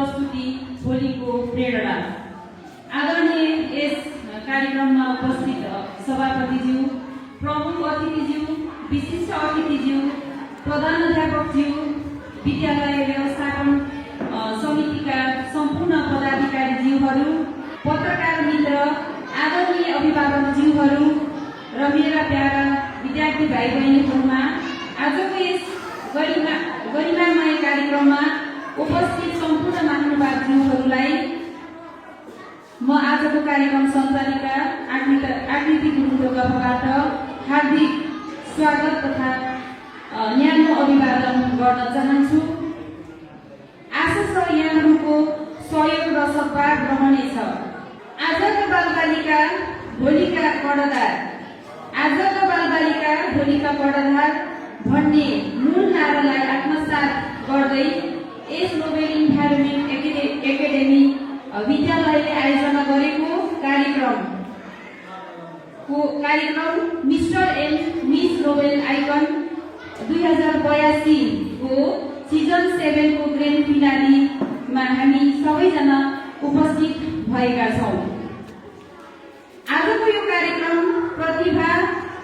प्रस्तुति भोलिको प्रेरणा। आदरणीय यस कार्यक्रममा उपस्थित सभापतिज्यू, प्रमुख अतिथिज्यू, विशिष्ट अतिथिज्यू, प्रधानाध्यापकज्यू, विद्यालय व्यवस्थापन समितिका सम्पूर्ण पदाधिकारीज्यूहरू, पत्रकार मित्र, आदरणीय अभिभावकज्यूहरू र मेरा प्यारा विद्यार्थी भाइ बहिनीहरूमा आजको यस गरिमामय कार्यक्रममा उपस्थित सम्पूर्ण महानुभावज्यूहरूलाई म आजको कार्यक्रम सञ्चालिका आकृति गुरुङको तर्फबाट हार्दिक स्वागत तथा न्यानो अभिवादन गर्न चाहन्छु। आशा छ यहाँहरूको सहयोग र सद्भाव रहनेछ। आजका बालबालिका भोलिका कर्णधार, आजका बालबालिका भोलिका कर्णधार भन्ने मूल नारालाई आत्मसात गर्दै यस नोबेल इन्भाइरोमेन्ट एकाडेमी विद्यालयले आयोजना गरेको कार्यक्रम मिस्टर एन्ड मिस नोबेल आइकन 2082 को सिजन 7 को ग्रेन्ड फिनालीमा हामी सबैजना उपस्थित भएका छौँ। आजको यो कार्यक्रम प्रतिभा,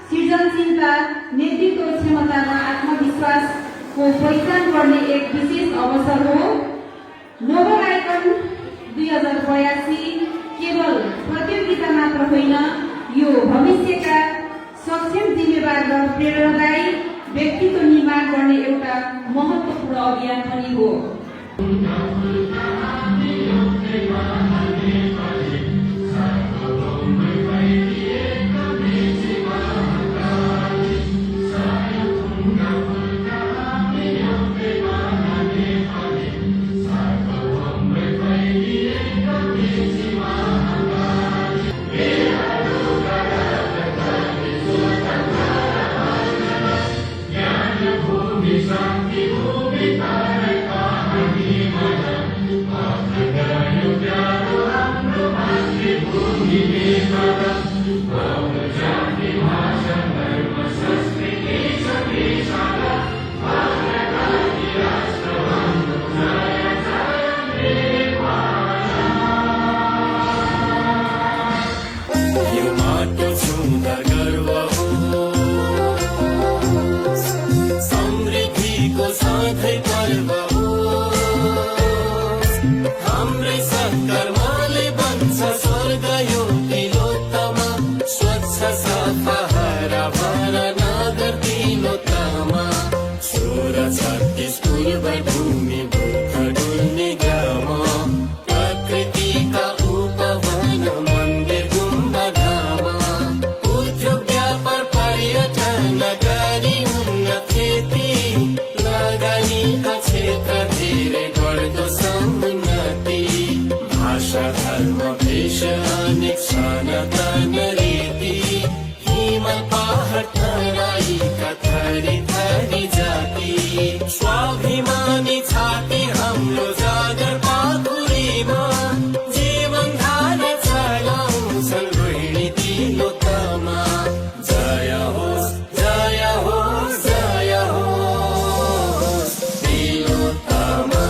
सृजनशीलता, नेतृत्व क्षमता र आत्मविश्वासको पहिचान गर्ने एक विशेष अवसर हो। नोबेल आइकन 2082 केवल प्रतियोगिता मात्र होइन, यो भविष्यका सक्षम, जिम्मेवार र प्रेरणादायी व्यक्तित्व निर्माण गर्ने एउटा महत्त्वपूर्ण अभियान पनि हो। स्वाभिमानी छाती हाम्रो जागर पाखुरीमा जीवन धार चलाउँछन् रोहिणी तिलोत्तमा। जय होस्, जय होस्, जय होस् तिलोत्तमा।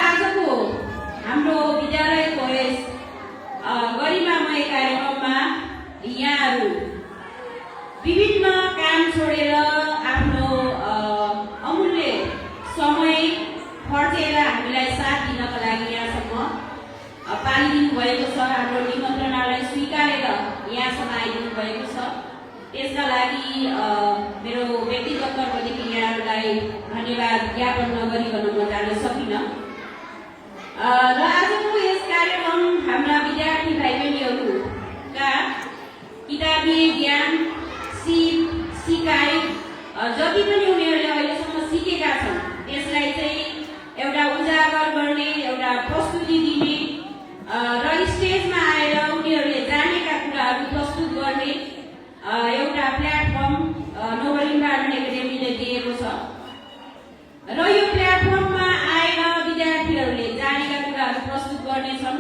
आजको हाम्रो विद्यालयको यस गरिमामय कार्यक्रममा यहाँहरू विभिन्न काम छोडेर आफ्नो अमूल्य समय खर्चेर हामीलाई साथ दिनको लागि यहाँसम्म पालिदिनु भएको छ। हाम्रो निमन्त्रणालाई स्वीकारेर यहाँसम्म आइदिनु भएको छ। त्यसका लागि मेरो व्यक्तिगत तर्फदेखि यहाँहरूलाई धन्यवाद ज्ञापन नगरिकन म जान सकिनँ। र आजको यस कार्यक्रम हाम्रा विद्यार्थी भाइ बहिनीहरूका किताबी ज्ञान, सिकाइ जति पनि उनीहरूले अहिलेसम्म सिकेका छन् त्यसलाई चाहिँ एउटा उजागर गर्ने, एउटा प्रस्तुति दिने र स्टेजमा आएर उनीहरूले जानेका कुराहरू प्रस्तुत गर्ने एउटा प्लेटफर्म नोबेल इन्भाइरोमेन्ट एकाडेमीले दिएको छ। र यो प्लेटफर्ममा आएर विद्यार्थीहरूले जानेका कुराहरू प्रस्तुत गर्नेछन्,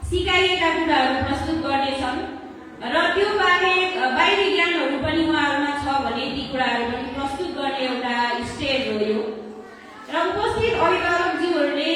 सिकाइएका कुराहरू प्रस्तुत गर्नेछन् र त्यो बाहेक बाहिरी ज्ञानहरू पनि उहाँहरूमा छ भने ती कुराहरू पनि प्रस्तुत गर्ने एउटा स्टेज हो यो। र उपस्थित अभिभावकज्यूहरूले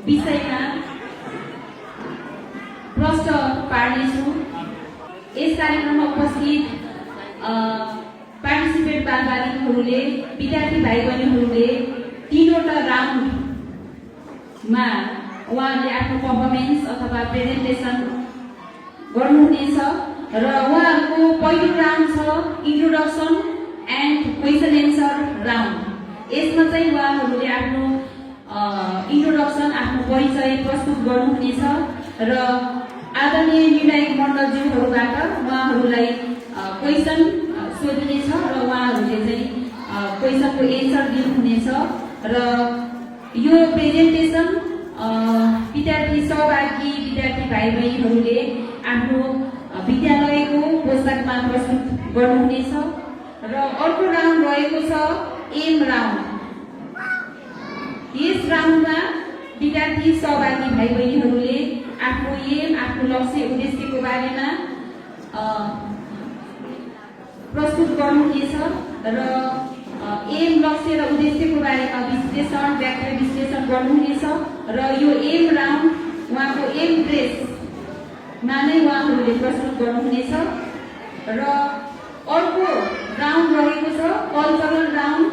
विषयमा प्रश्न पार्नेछु। यस कार्यक्रममा उपस्थित पार्टिसिपेट बालबालिकाहरूले, विद्यार्थी भाइ बहिनीहरूले 3वटा राउन्डमा उहाँहरूले आफ्नो पर्फर्मेन्स अथवा प्रेजेन्टेसन गर्नुहुनेछ र उहाँहरूको पहिलो राउन्ड छ introduction and question answer round. यसमा चाहिँ उहाँहरूले आफ्नो इन्ट्रोडक्सन, आफ्नो परिचय प्रस्तुत गर्नुहुनेछ र आदरणीय निर्णायक मण्डलज्यूहरूबाट उहाँहरूलाई क्वेसन सोधिनेछ र उहाँहरूले चाहिँ क्वेसनको एन्सर दिनुहुनेछ र यो प्रेजेन्टेसन विद्यार्थी सहभागी विद्यार्थी भाइ बहिनीहरूले आफ्नो विद्यालयको पोशाकमा प्रस्तुत गर्नुहुनेछ र अर्को राउन्ड रहेको छ एम राउन्ड। यस राउन्डमा विद्यार्थी सहभागी भाइ बहिनीहरूले आफ्नो एम, आफ्नो लक्ष्य उद्देश्यको बारेमा प्रस्तुत गर्नुहुनेछ र एम, लक्ष्य र उद्देश्यको बारेमा विश्लेषण, व्याख्या विश्लेषण गर्नुहुनेछ र यो एम राउन्ड उहाँको एम ड्रेसमा नै उहाँहरूले प्रस्तुत गर्नुहुनेछ र अर्को राउन्ड रहेको छ कल्चरल राउन्ड।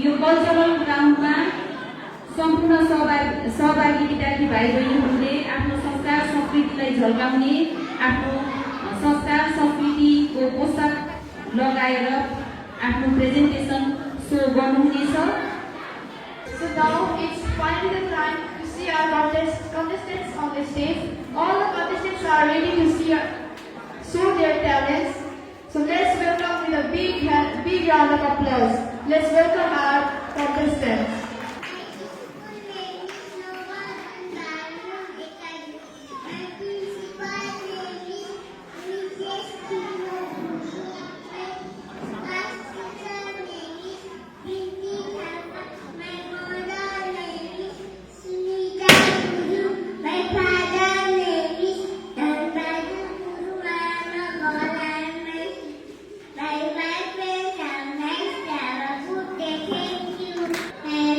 यो कल्चरल राउन्डमा सम्पूर्ण सहभागी विद्यार्थी भाइ बहिनीहरूले आफ्नो संस्कार संस्कृतिलाई झल्काउने, आफ्नो संस्कार संस्कृतिको पोसाक लगाएर आफ्नो प्रेजेन्टेसन सो गर्नुहुनेछ। So now it's finally the time to see our contestants on the stage. All the contestants are ready to show their talents. So let's welcome with a big round of applause. Let's welcome our contestants. My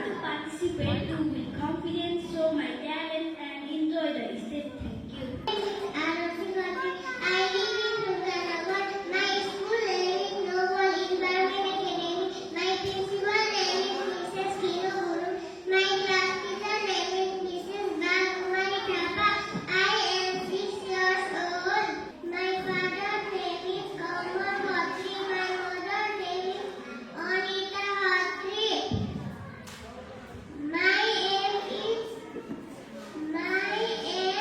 to participate to with confidence, show my talent and enjoy the stage. Thank you. I live in Rukanagar. My school name is Noble Environment Academy. My principal name is Mrs. Kino Guru. My class teacher name is Mrs. Bhakumari Thapa. I am 6 years old. My father's name is Kaumar Khatri. My mother's name is Anita Khatri. My aim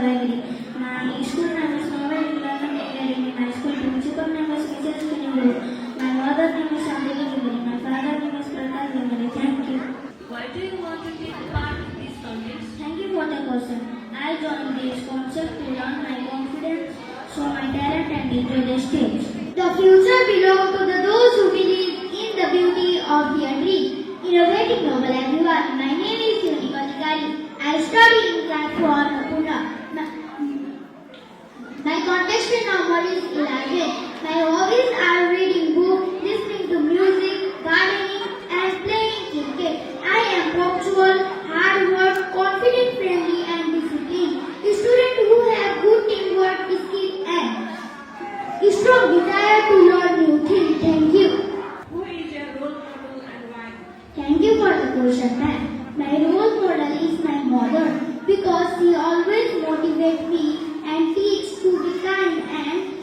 Library. My school name is Novel Learning Academy. My school principal name is Mrs. Kiniguru. My mother name is Sandhya Gimari. My father name is Prakash Gimari. Thank you. Why do you want to take part in this contest? Thank you for the question. I joined this concept to learn my confidence, show my talent and enjoy the stage. The future belongs to those who believe in the beauty of their dream. Innovating novel everyone. My name is Yunika Adhikari. I study in class 4 Pune. My contestant number is 11. My hobbies are reading books, listening to music, gardening, and playing cricket. I am punctual, hard work, confident, friendly, and disciplined. A student who have good teamwork, skill, and a strong desire to learn new things. Thank you. Who is your role model and why? Thank you for the question, ma'am. My role model is my mother because she always motivates me and teaches to be kind and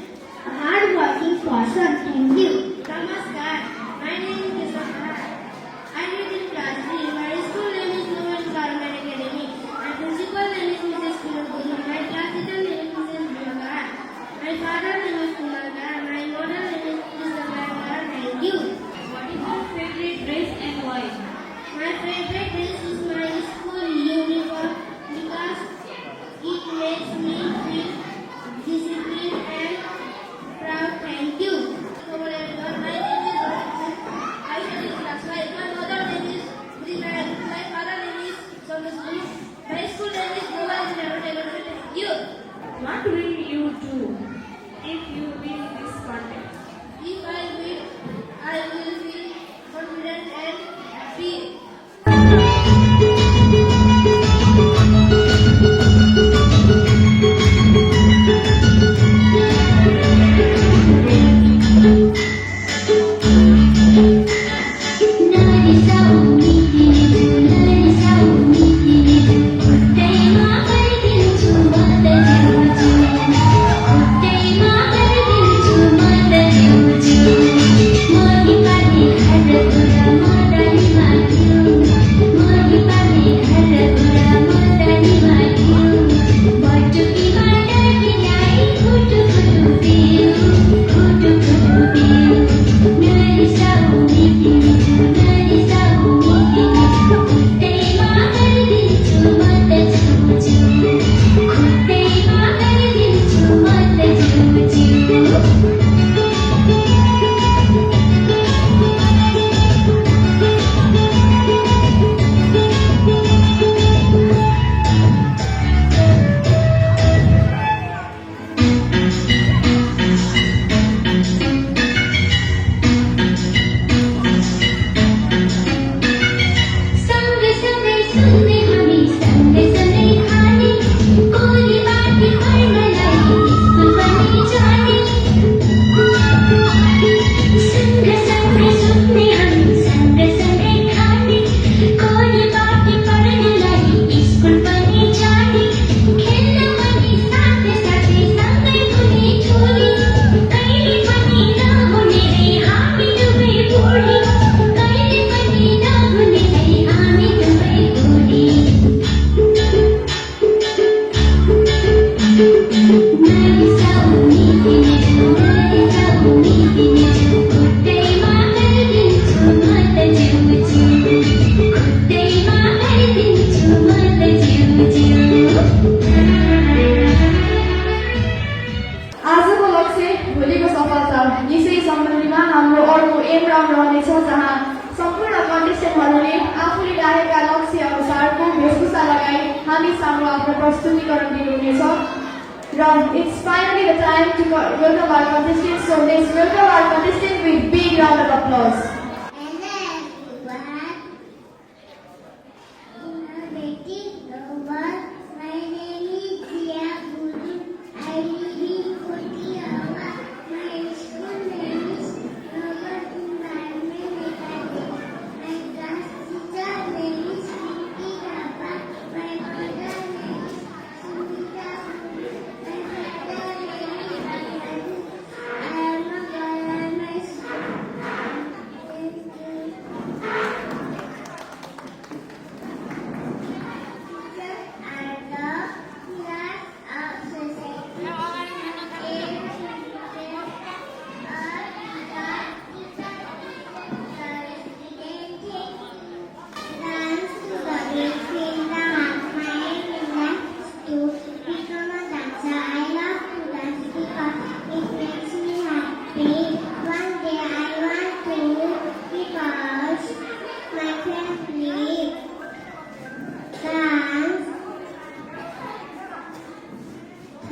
a hard-working person. Thank you. Namaskar. My name is Kishan. I live in class 3. My school name is Novel Government Academy. My principal name is Mrs. Kinuguru. My class teacher name is Mrs. Bhagwan. My father name is Kumar. My mother name is Mr. Bhagwan. Thank you. What is your favorite dress and why? My favorite dress is my school uniform because it makes me feel disciplined and proud. Thank you. Hello everyone, my name is Arjun. I study in class 5. My mother name is Brinan. My father name is Somaslu. My school name is Global International. Thank you. What will you do if you win this contest? If I win, I will feel confident and happy. It's finally the time to welcome our contestants. So let's welcome our contestants with big round of applause. Hello everyone. Innovating the world. My name is Jia Guru. I live in Kothiawa. My school name is Global Environment Academy. My class teacher name is Vicky Rapa. My mother name is Sumita. My father name is Raju. I am a girl and my school.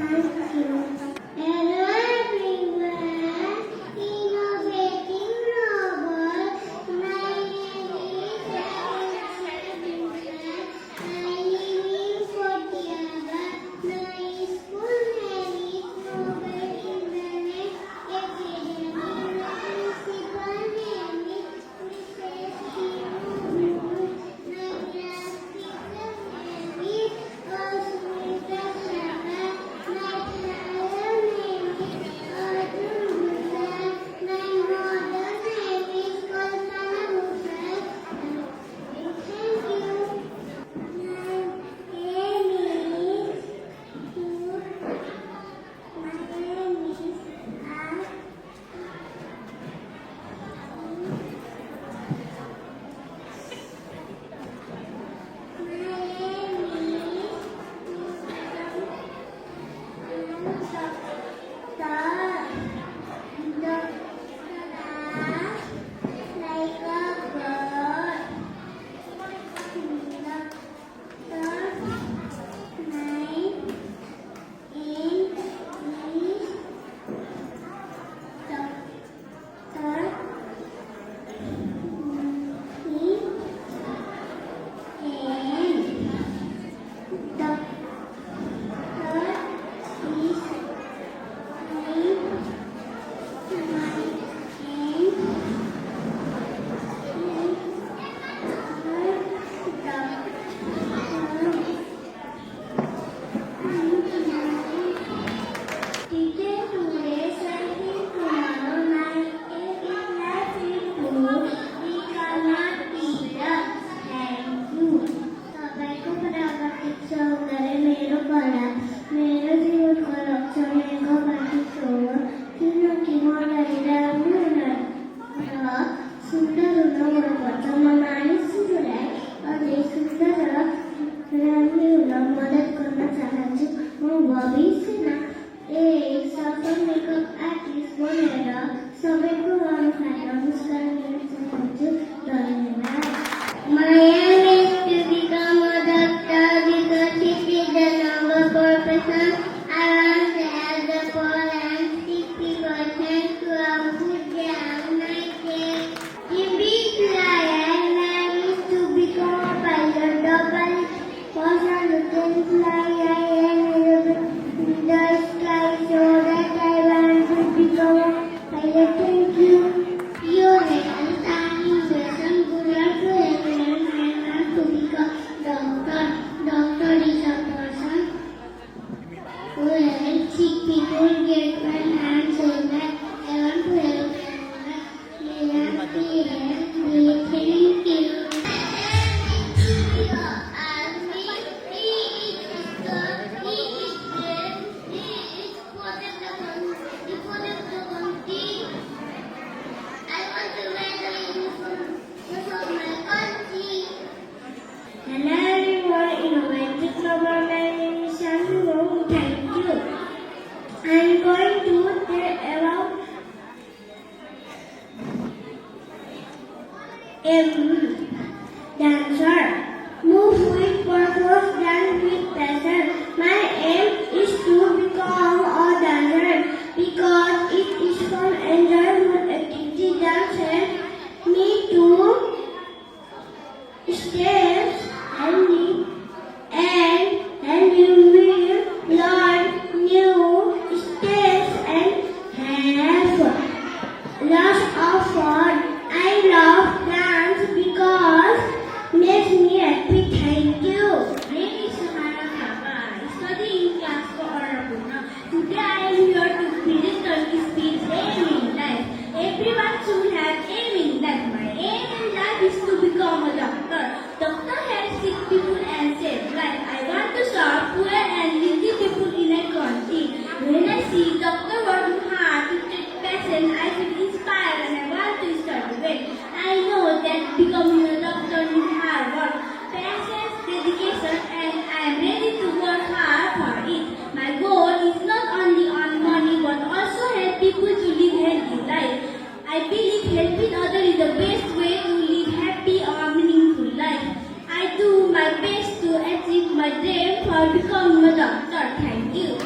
Thank you. Hello everyone, innovating robot. My name is Rakesh. I live in Kotiaba. My school name is Nobel Internet Academy. My principal name is Mrs. Kimu. My class teacher name is Osmita Sharma. My father name is Arjun Gupta. My mother name is Kalpana Gupta. Thank you. Like a bird. My aim is to become a doctor because it is the noble profession. I want to help the poor and sick people. Thanks to a good day and night day. In big lion, I wish to become a pilot. Double person who can fly high in the sky so that I want to become a pilot. Thank you. Your name is Annie Good luck to everyone. I want to become doctor. Doctor is a person who helps sick people get well and so that I want to help everyone. May I be helped. Thank you. Hello everyone, innovative global name is Shanmugam. Thank you. I am going to tell about dancer. Move with purpose, dance with passion. My aim is to become a dancer because it is fun, enjoyable activity. Dance helps me to steps and you will learn new steps and have lots of fun. I love dance because makes me happy. Thank you. My name is Samara Khaba. I study in class for Arapuna. Today I am here to present Turkish speech aim in life. Everyone should have aim in life. My aim in life is to become a doctor. Doctor helps sick people and save life. I want to serve poor and needy people in a country. When I see doctor working hard to treat patients, I feel inspired and I want to start well. I know that becoming a doctor means hard work, patience, dedication, and I am ready to work hard for it. My goal is not only on money but also help people to live healthy life. I believe helping others is the best way to live happy or meaningful life. I do my best to achieve my dream for becoming a doctor. Thank you.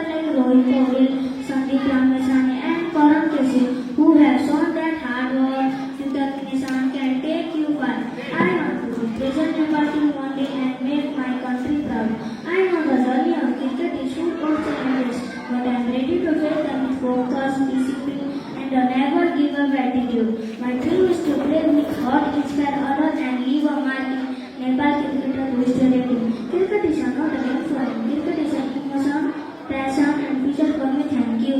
like Rohit Paul, Sandeep Ramaswamy and Karan Kesri, who have shown that hard work, determination can take you far. I want to represent Nepal team one day and make my country proud. I know the journey of cricket is full of challenges, but I am ready to face them with focus, discipline, and a never give up attitude. My dream is to play with heart, inspire others, and leave a mark in Nepal cricketer history. Cricket is not a game for me. Cricket is an emotion, passion, and future for me. Thank you.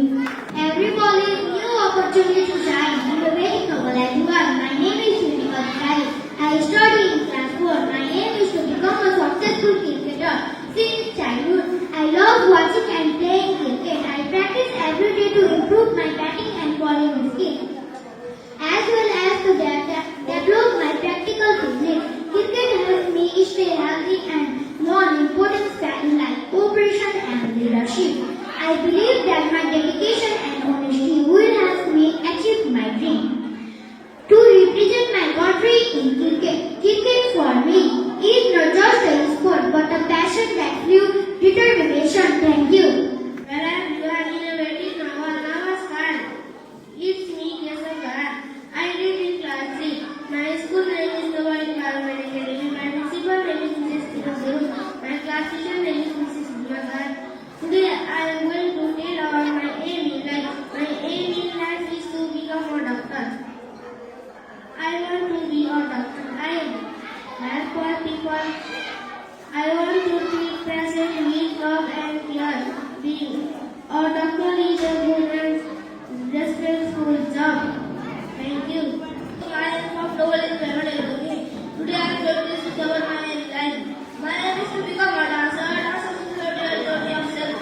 Every ball is new opportunity to shine. In the very humble everyone. My name is Yunika Bihari. I study in class 4. My aim is to become a successful cricketer. Since childhood, I love watching and playing cricket. I practice every day to improve my batting and bowling skills, as well as to develop my practical fitness. Cricket helps me stay healthy and learn important skills like cooperation and leadership. I believe that my dedication and honesty will help me achieve my dream to represent my country in cricket. Cricket for me is not just a sport but a passion that fuels determination. Thank you. Whereas you are innovative Namaskar. It's me, Keshav Bharat. I read in class 3. My school name is Global Environment Academy. My principal name is Mrs. Tiraguru. My class teacher name is Mrs. Bhagat. Today I am going to tell about my aim in life. My aim in life is to become a doctor. I want to be a doctor. I help poor people. I want to treat patients with love and care. Being a doctor is a good and respectful job. Thank you. I am from Global Environment Academy. Today I am going to discover my life. My aim is to become a dancer. Dancer is a journey of self,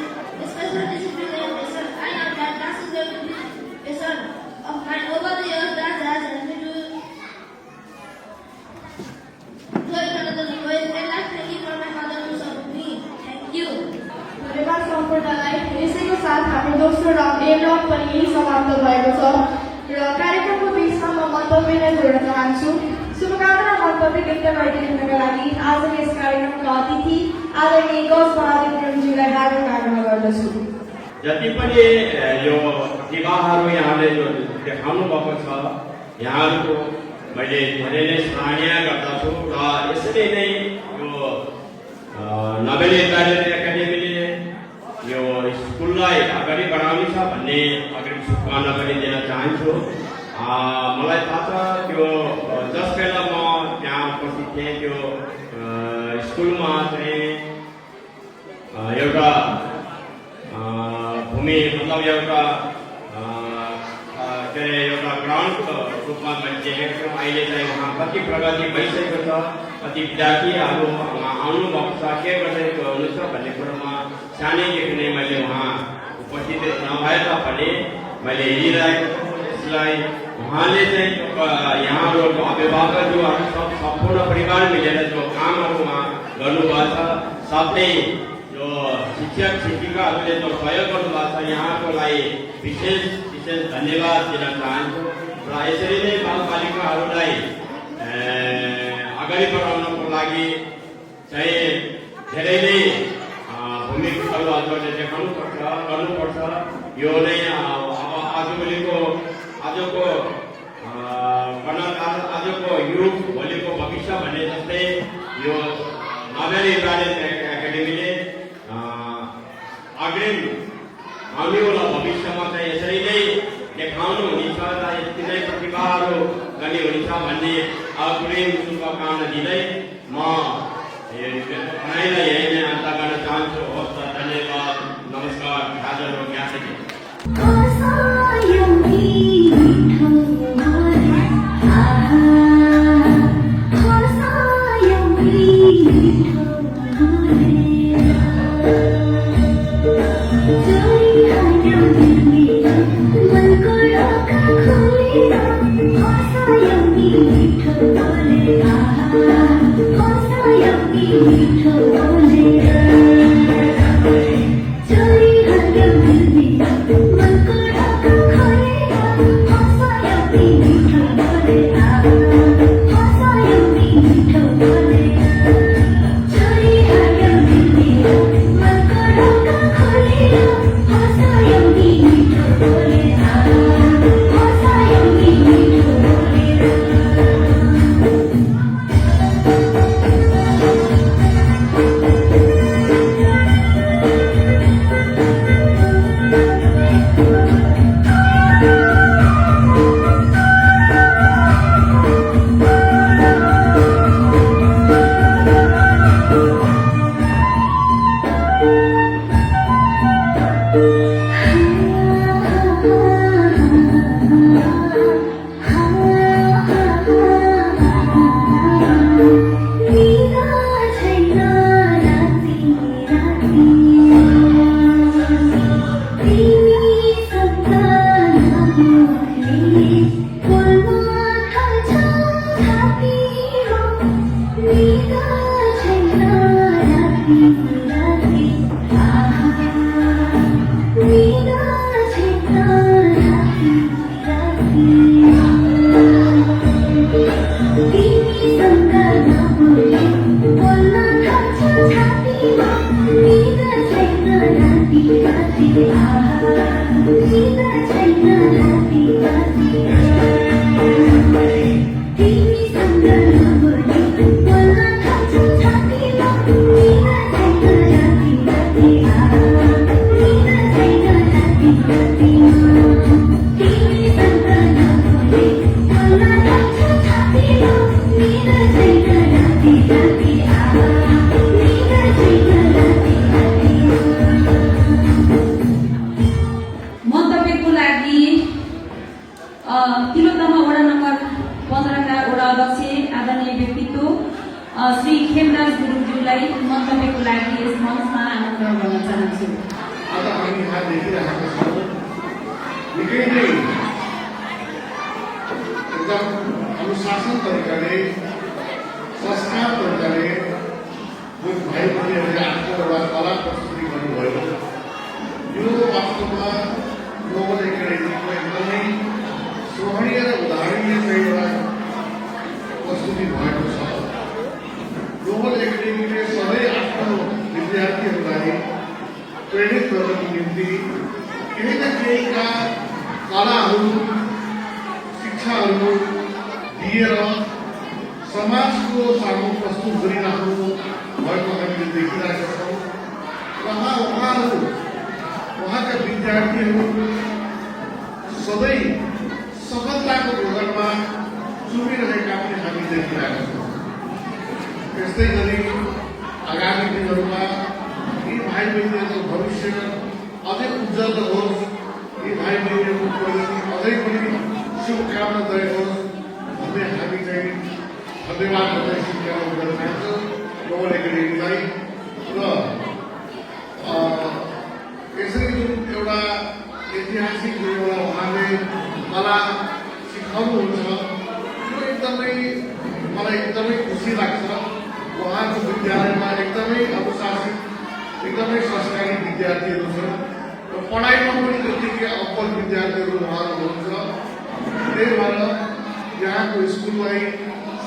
especially discipline and passion. I know that dance is going to be passion of mine. Over the years, dance has helped me to परिवार सम्पूर्णलाई यसैको साथ हाम्रो दोस्रो round ए block पनि यही समाप्त भएको छ र कार्यक्रमको बिचमा म मन्तव्य नै जोड्न चाहन्छु। शुभकामना मन्तव्य व्यक्त गरिदिनुका लागि आज यस कार्यक्रमका अतिथि आदरणीय गौस बहादुर गुरुङज्यूलाई हार्दिक आग्रह गर्दछु। जति पनि यो प्रतिभाहरू यहाँले जो देखाउनु भएको छ यहाँहरूको मैले धेरै नै सराहनीय गर्दछु र यसरी नै यो नोबेल एकाडेमीले यो स्कुललाई अगाडि बढाउने छ भन्ने अग्रिम शुभकामना पनि दिन चाहन्छु। मलाई थाहा छ त्यो जस बेला म त्यहाँ उपस्थित थिएँ त्यो स्कुलमा चाहिँ एउटा भूमि मतलब एउटा के अरे एउटा ग्राउन्डको रूपमा मैले देखेको छु। अहिले चाहिँ उहाँ कति प्रगति भइसकेको छ, कति विद्यार्थीहरू आउनु भएको छ, के गरिरहेको हुनुहुन्छ भन्ने कुरोमा सानैदेखि नै मैले उहाँ उपस्थित नभए तापनि मैले हेरिरहेको छु। यसलाई उहाँले चाहिँ यहाँहरूको अभिभावकहरू सम्पूर्ण परिवार मिलेर जो कामहरू उहाँ गर्नुभएको छ, साथै जो शिक्षक शिक्षिकाहरूले जो सहयोग गर्नुभएको छ यहाँको लागि विशेष धन्यवाद दिन चाहन्छु। र यसरी नै बालबालिकाहरूलाई अगाडि बढाउनको लागि चाहिँ धेरै नै भूमिकाहरू हजुरले गर्नुपर्छ। यो नै आजको युथ भोलिको भविष्य भन्ने जस्तै यो नोबेल एकाडेमीले अग्रिम आउनेवाला भविष्यमा चाहिँ यसरी नै देखाउनु हुनेछ र यति नै प्रतिभाहरू गर्ने हुनेछ भन्ने अग्रिम शुभकामना दिँदै म यहीँलाई यही नै अन्त गर्न चाहन्छु। हवस् त, धन्यवाद, नमस्कार, हाजर हो ज्ञापन। Mitthu, चाहन्छु आज हामी यहाँ देखिरहेका छौँ निकै नै एकदम अनुशासन तरिकाले संस्कार तरिकाले भाइ बहिनीहरूले आफ्नो एउटा कला प्रस्तुति गर्नुभयो। यो वास्तवमा ग्लोबल एकाडेमीको एकदमै स्मरणीय र उदाहरणीय चाहिँ एउटा प्रस्तुति भएको छ। ग्लोबल एकाडेमीले सधैँ आफ्नो विद्यार्थीहरूलाई प्रेरित गर्नको निम्ति केही न केहीका कलाहरू शिक्षाहरू दिएर समाजको सामु प्रस्तुत गरिराख्नु भएको हामीले देखिरहेका छौँ र उहाँका विद्यार्थीहरू सधैँ सफलताको भोगनमा चुमिरहेका पनि हामी देखिरहेका छौँ। त्यस्तै गरी आगामी दिनहरूमा यी भाइ बहिनीहरूको भविष्य अझै उज्जवल होस्, यी भाइ बहिनीहरूको प्रगति अझै पनि शुभकामनादायक होस् भन्ने हामी चाहिँ धन्यवाद गर्दै शुभकामना गर्न चाहन्छौँ ग्लोबल एकाडेमीलाई। र यसरी जुन एउटा ऐतिहासिक जुन एउटा उहाँले कला सिकाउनुहुन्छ यो एकदमै मलाई एकदमै खुसी लाग्छ। उहाँको विद्यालयमा एकदमै अनुशासित एकदमै संस्कारी विद्यार्थीहरू छन् र पढाइमा पनि जतिकै अब्बल विद्यार्थीहरू उहाँहरू हुनुहुन्छ। त्यही भएर यहाँको स्कुललाई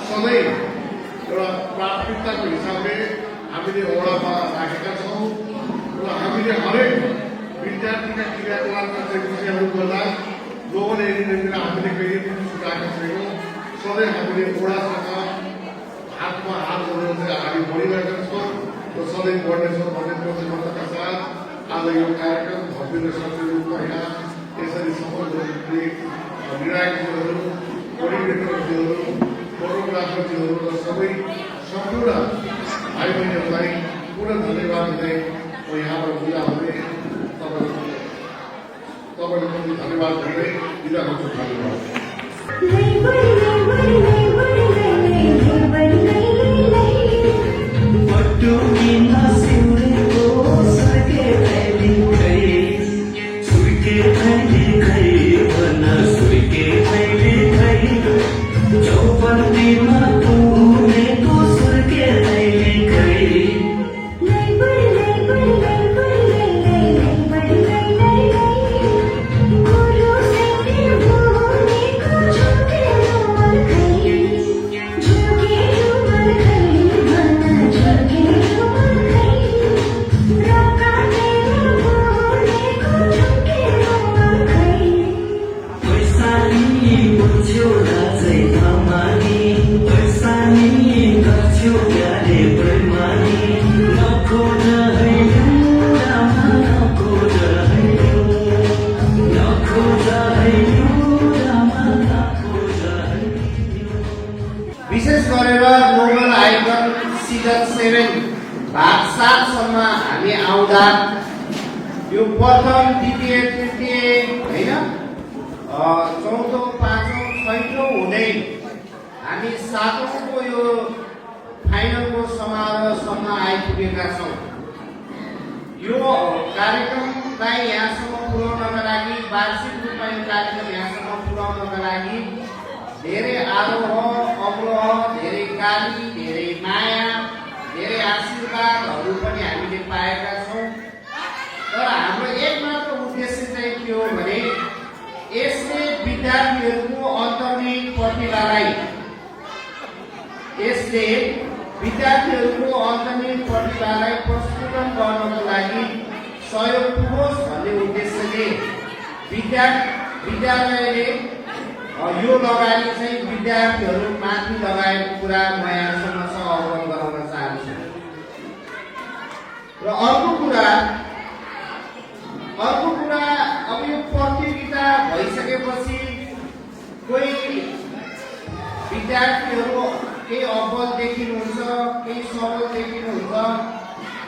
सधैँ एउटा प्राथमिकताको हिसाबले हामीले ओडामा राखेका छौँ र हामीले हरेक विद्यार्थीका क्रियाकलापका चाहिँ विषयहरू गर्दा ग्लोबल एकाडेमीलाई हामीले कहिले पनि छुटाएका छैनौँ। सधैँ हामीले ओडासँग हातमा हात जोडेर चाहिँ अगाडि बढिरहेका छौँ र सधैँ बढ्नेछौँ भन्ने प्रतिबद्धताका साथ आज यो कार्यक्रम भव्य र सफल रूपमा यहाँ यसरी सफल गर्ने निर्णायकजीहरू, कोअर्डिनेटरजीहरू, फोटोग्राफरजीहरू र सबै सम्पूर्ण भाइ बहिनीहरूलाई पुनः धन्यवाद दिँदै म यहाँबाट बिदा हुँदै तपाईँलाई पनि धन्यवाद दिँदै बिदा हुन्छु। धन्यवाद। विशेष गरेर ग्लोबल आइकन सिजन 7 भाग 7 सम्म हामी आउँदा यो प्रथम द्वितीय तृतीय होइन चौथो पाँचौँ छैठौँ हुँदै हामी 7औँको यो फाइनलको समारोहसम्म आइपुगेका छौँ। यो कार्यक्रमलाई यहाँसम्म पुर्याउनका लागि वार्षिक रूपमा यो कार्यक्रम यहाँसम्म पुर्याउनका लागि धेरै आरोह अवरोह, धेरै गाली, धेरै माया, धेरै आशीर्वादहरू पनि हामीले पाएका छौँ। तर हाम्रो एकमात्र उद्देश्य चाहिँ के हो भने यसले विद्यार्थीहरूको अन्तर्निहित प्रतिभालाई प्रस्फुटन गर्नको लागि सहयोग पुगोस् भन्ने उद्देश्यले विद्यालयले यो लगानी चाहिँ विद्यार्थीहरू माथि लगाएको कुरा म यहाँसम्म अवगत गराउन चाहन्छु। र अर्को कुरा अब यो प्रतियोगिता भइसकेपछि कोही विद्यार्थीहरू केही अब्बल देखिनुहुन्छ, केही सबल देखिनुहुन्छ,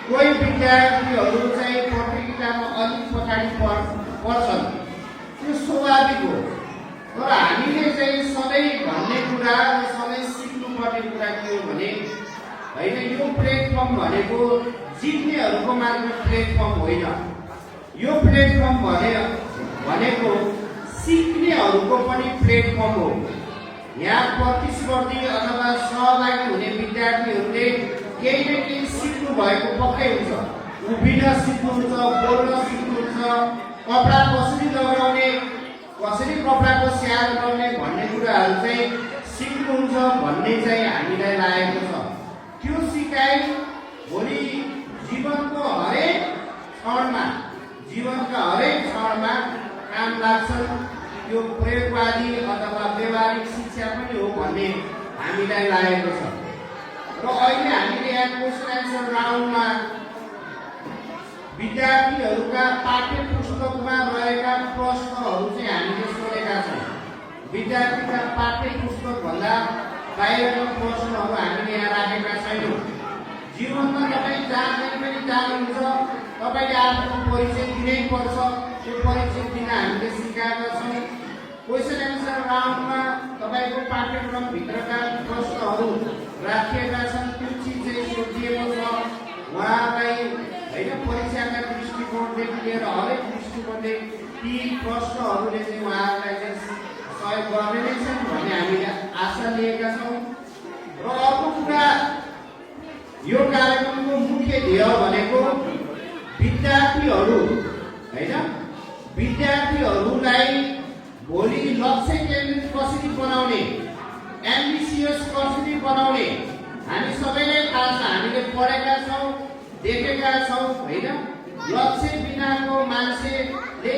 कोही विद्यार्थीहरू चाहिँ प्रतियोगितामा अलिक पछाडि पर्छन्। त्यो स्वाभाविक हो। तर हामीले चाहिँ सधैँ भन्ने कुरा र सधैँ सिक्नुपर्ने कुरा के हो भने होइन, यो प्लेटफर्म भनेको जित्नेहरूको मात्र प्लेटफर्म होइन। यो प्लेटफर्म भनेको सिक्नेहरूको पनि प्लेटफर्म हो। यहाँ प्रतिस्पर्धी अथवा सहभागी हुने विद्यार्थीहरूले केही न केही सिक्नु भएको पक्कै हुन्छ। उभिन सिक्नुहुन्छ, बोल्न सिक्नुहुन्छ, कपडा कसरी लगाउने, कसरी कपडाको स्याहार गर्ने भन्ने कुराहरू चाहिँ सिक्नुहुन्छ भन्ने चाहिँ हामीलाई लागेको छ। त्यो सिकाइ भोलि जीवनका हरेक क्षणमा काम लाग्छन्। यो प्रयोगवादी अथवा व्यवहारिक शिक्षा पनि हो भन्ने हामीलाई लागेको छ। र अहिले हामीले यहाँ क्वेसन एन्सर राउन्डमा विद्यार्थीहरूका पाठ्य पुस्तकमा रहेका प्रश्नहरू चाहिँ हामीले सोधेका छौँ। विद्यार्थीका पाठ्य पुस्तक भन्दा बाहिरका प्रश्नहरू हामीले यहाँ राखेका छैनौँ। जीवनमा तपाईँ जहाँ पनि जानुहुन्छ, तपाईँले आफ्नो परिचय दिनै पर्छ। त्यो परिचय दिन हामीले सिकाएका छौँ। क्वेसन एन्सर राउन्डमा तपाईँको पाठ्यक्रमभित्रका प्रश्नहरू राखिएका छन्। त्यो चिज चाहिँ सोधिएको छ उहाँलाई, होइन, परीक्षाका दृष्टिकोणदेखि लिएर हरेक दृष्टिकोणले ती प्रश्नहरूले चाहिँ उहाँहरूलाई चाहिँ सहयोग गर्ने नै छन् भन्ने हामीले आशा लिएका छौँ। र अर्को कुरा, यो कार्यक्रमको मुख्य ध्येय भनेको विद्यार्थीहरूलाई भोलि लक्ष्य केन्द्रित कसरी बनाउने, एम्बिसियस कसरी बनाउने। हामी सबैलाई थाहा छ, हामीले पढेका छौँ, देखेका छौँ, होइन। लक्ष्य बिनाको मान्छेले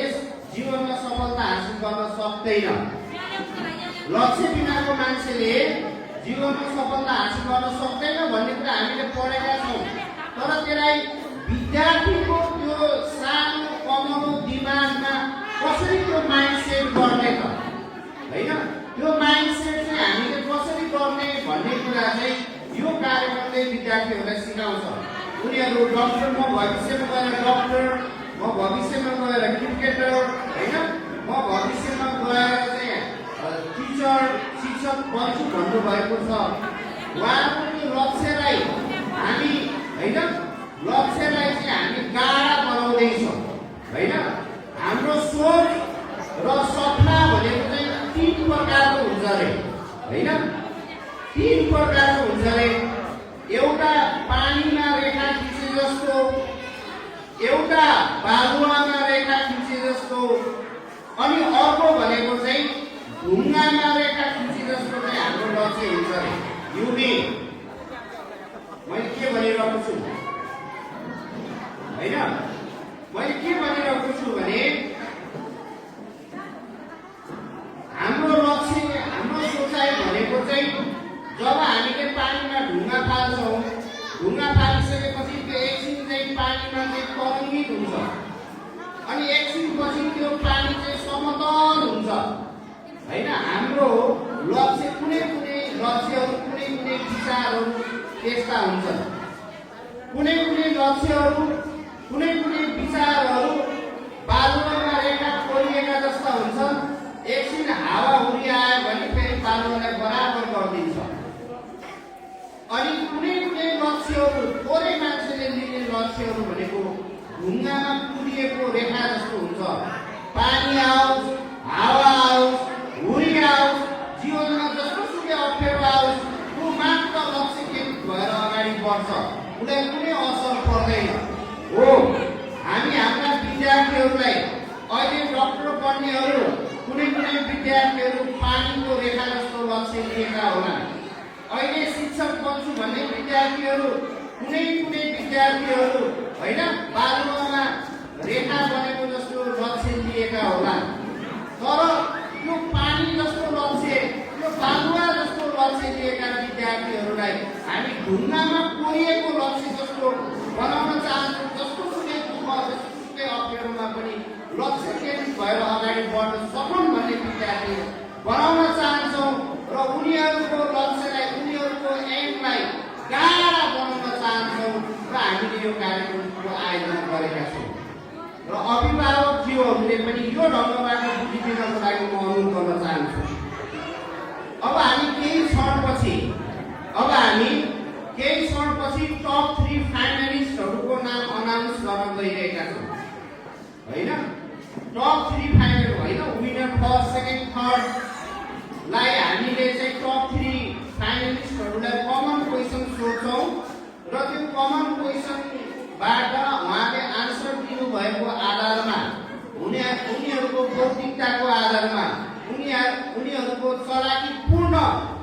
जीवनमा सफलता हासिल गर्न सक्दैन। लक्ष्य बिनाको मान्छेले जीवनमा सफलता हासिल गर्न सक्दैन भन्ने कुरा हामीले पढेका छौँ। तर त्यसलाई विद्यार्थीको त्यो सानो कमलो दिमागमा कसरी त्यो माइन्डसेट गर्ने त, होइन, त्यो माइन्डसेट चाहिँ हामीले कसरी गर्ने भन्ने कुरा चाहिँ यो कार्यक्रमले विद्यार्थीहरूलाई सिकाउँछ। उनीहरू डक्टर, म भविष्यमा गएर डक्टर, म भविष्यमा गएर क्रिकेटर, होइन, म भविष्यमा गएर चाहिँ टिचर, शिक्षक बन्छु भन्नुभएको छ। उहाँको त्यो लक्ष्यलाई हामी, होइन, लक्ष्यलाई चाहिँ हामी गाढा बनाउँदैछौँ, होइन। हाम्रो सोच र सपना भनेको चाहिँ 3 प्रकारको हुन्छ अरे, होइन। 3 प्रकारको हुन्छ अरे। एउटा पानीमा रेखा खिचे जस्तो, एउटा बालुवामा रेखा खिचे जस्तो, अनि अर्को भनेको चाहिँ ढुङ्गामा रेखा खिचे जस्तो चाहिँ हाम्रो लक्ष्य हुन्छ अरे। युनिक मैले के भनिरहेको छु, होइन, मैले के भनिरहेको छु भने हाम्रो लक्ष्य, हाम्रो सोचाइ भनेको चाहिँ जब हामीले पानीमा ढुङ्गा फाल्छौँ, ढुङ्गा फालिसकेपछि त्यो एकछिन चाहिँ पानीमा चाहिँ तरङ्गित हुन्छ, अनि एकछिनपछि त्यो पानी चाहिँ समतल हुन्छ, होइन। हाम्रो लक्ष्य कुनै लक्ष्यहरू, कुनै विचारहरू त्यस्ता हुन्छन्। कुनै लक्ष्यहरू, कुनै विचारहरू बालुवामा रेखा कोरिएका जस्ता हुन्छन्। एकछिन हावा हुरी आयो भने फेरि बालुवालाई बराबर गरिदिन्छ। अनि कुनै लक्ष्यहरू, थोरै मान्छेले लिने लक्ष्यहरू भनेको ढुङ्गामा कुदिएको रेखा जस्तो हुन्छ। पानी आओस्, हावा आओस्, हुरी आओस्, जीवनमा जस्तोसुकै अप्ठ्यारो आओस्, त्यो मात्र लक्ष्य केन्द्रित भएर अगाडि बढ्छ। उसलाई कुनै असर पर्दैन हो। हामी हाम्रा विद्यार्थीहरूलाई, अहिले डक्टर बन्नेहरू, कुनै विद्यार्थीहरू पानीको रेखा जस्तो लक्ष्य लिएका होला। अहिले शिक्षक बन्छु भन्ने विद्यार्थीहरू, कुनै विद्यार्थीहरू, होइन, बालुवामा रेखा बनेको जस्तो लक्ष्य लिएका होला। तर त्यो पानी जस्तो लक्ष्य, त्यो बालुवा जस्तो लक्ष्य लिएका विद्यार्थीहरूलाई हामी ढुङ्गामा कोरिएको लक्ष्य जस्तो बनाउन चाहन्छौँ। जस्तोसुकै दुःख, जस्तोसुकै अप्ठ्यारोमा पनि लक्ष्य केन्द्रित भएर अगाडि बढ्न सकुन् भन्ने विद्यार्थी बनाउन चाहन्छौँ। र उनीहरूको लक्ष्यलाई, उनीहरूको एमलाई गाढा बनाउन चाहन्छौँ। र हामीले यो कार्यक्रमको आयोजना गरेका छौँ। र अभिभावकज्यूहरूले पनि यो ढङ्गबाट बुझिदिनको लागि म अनुरोध गर्न चाहन्छु। अब हामी केही क्षणपछि, अब हामी केही क्षणपछि टप 3 फाइनलिस्टहरूको नाम अनाउन्स गर्न गइरहेका छौँ होइन। टप 3 फाइनल होइन, विनर फर्स्ट सेकेन्ड थर्ड लाई हामीले चाहिँ टप 3 फाइनलिस्टहरूलाई कमन क्वेसन सोध्छौँ र त्यो कमन क्वेसनबाट उहाँले आन्सर दिनुभएको आधारमा उनीहरूको बौद्धिकताको आधारमा उनीहरूको चलाकीपूर्ण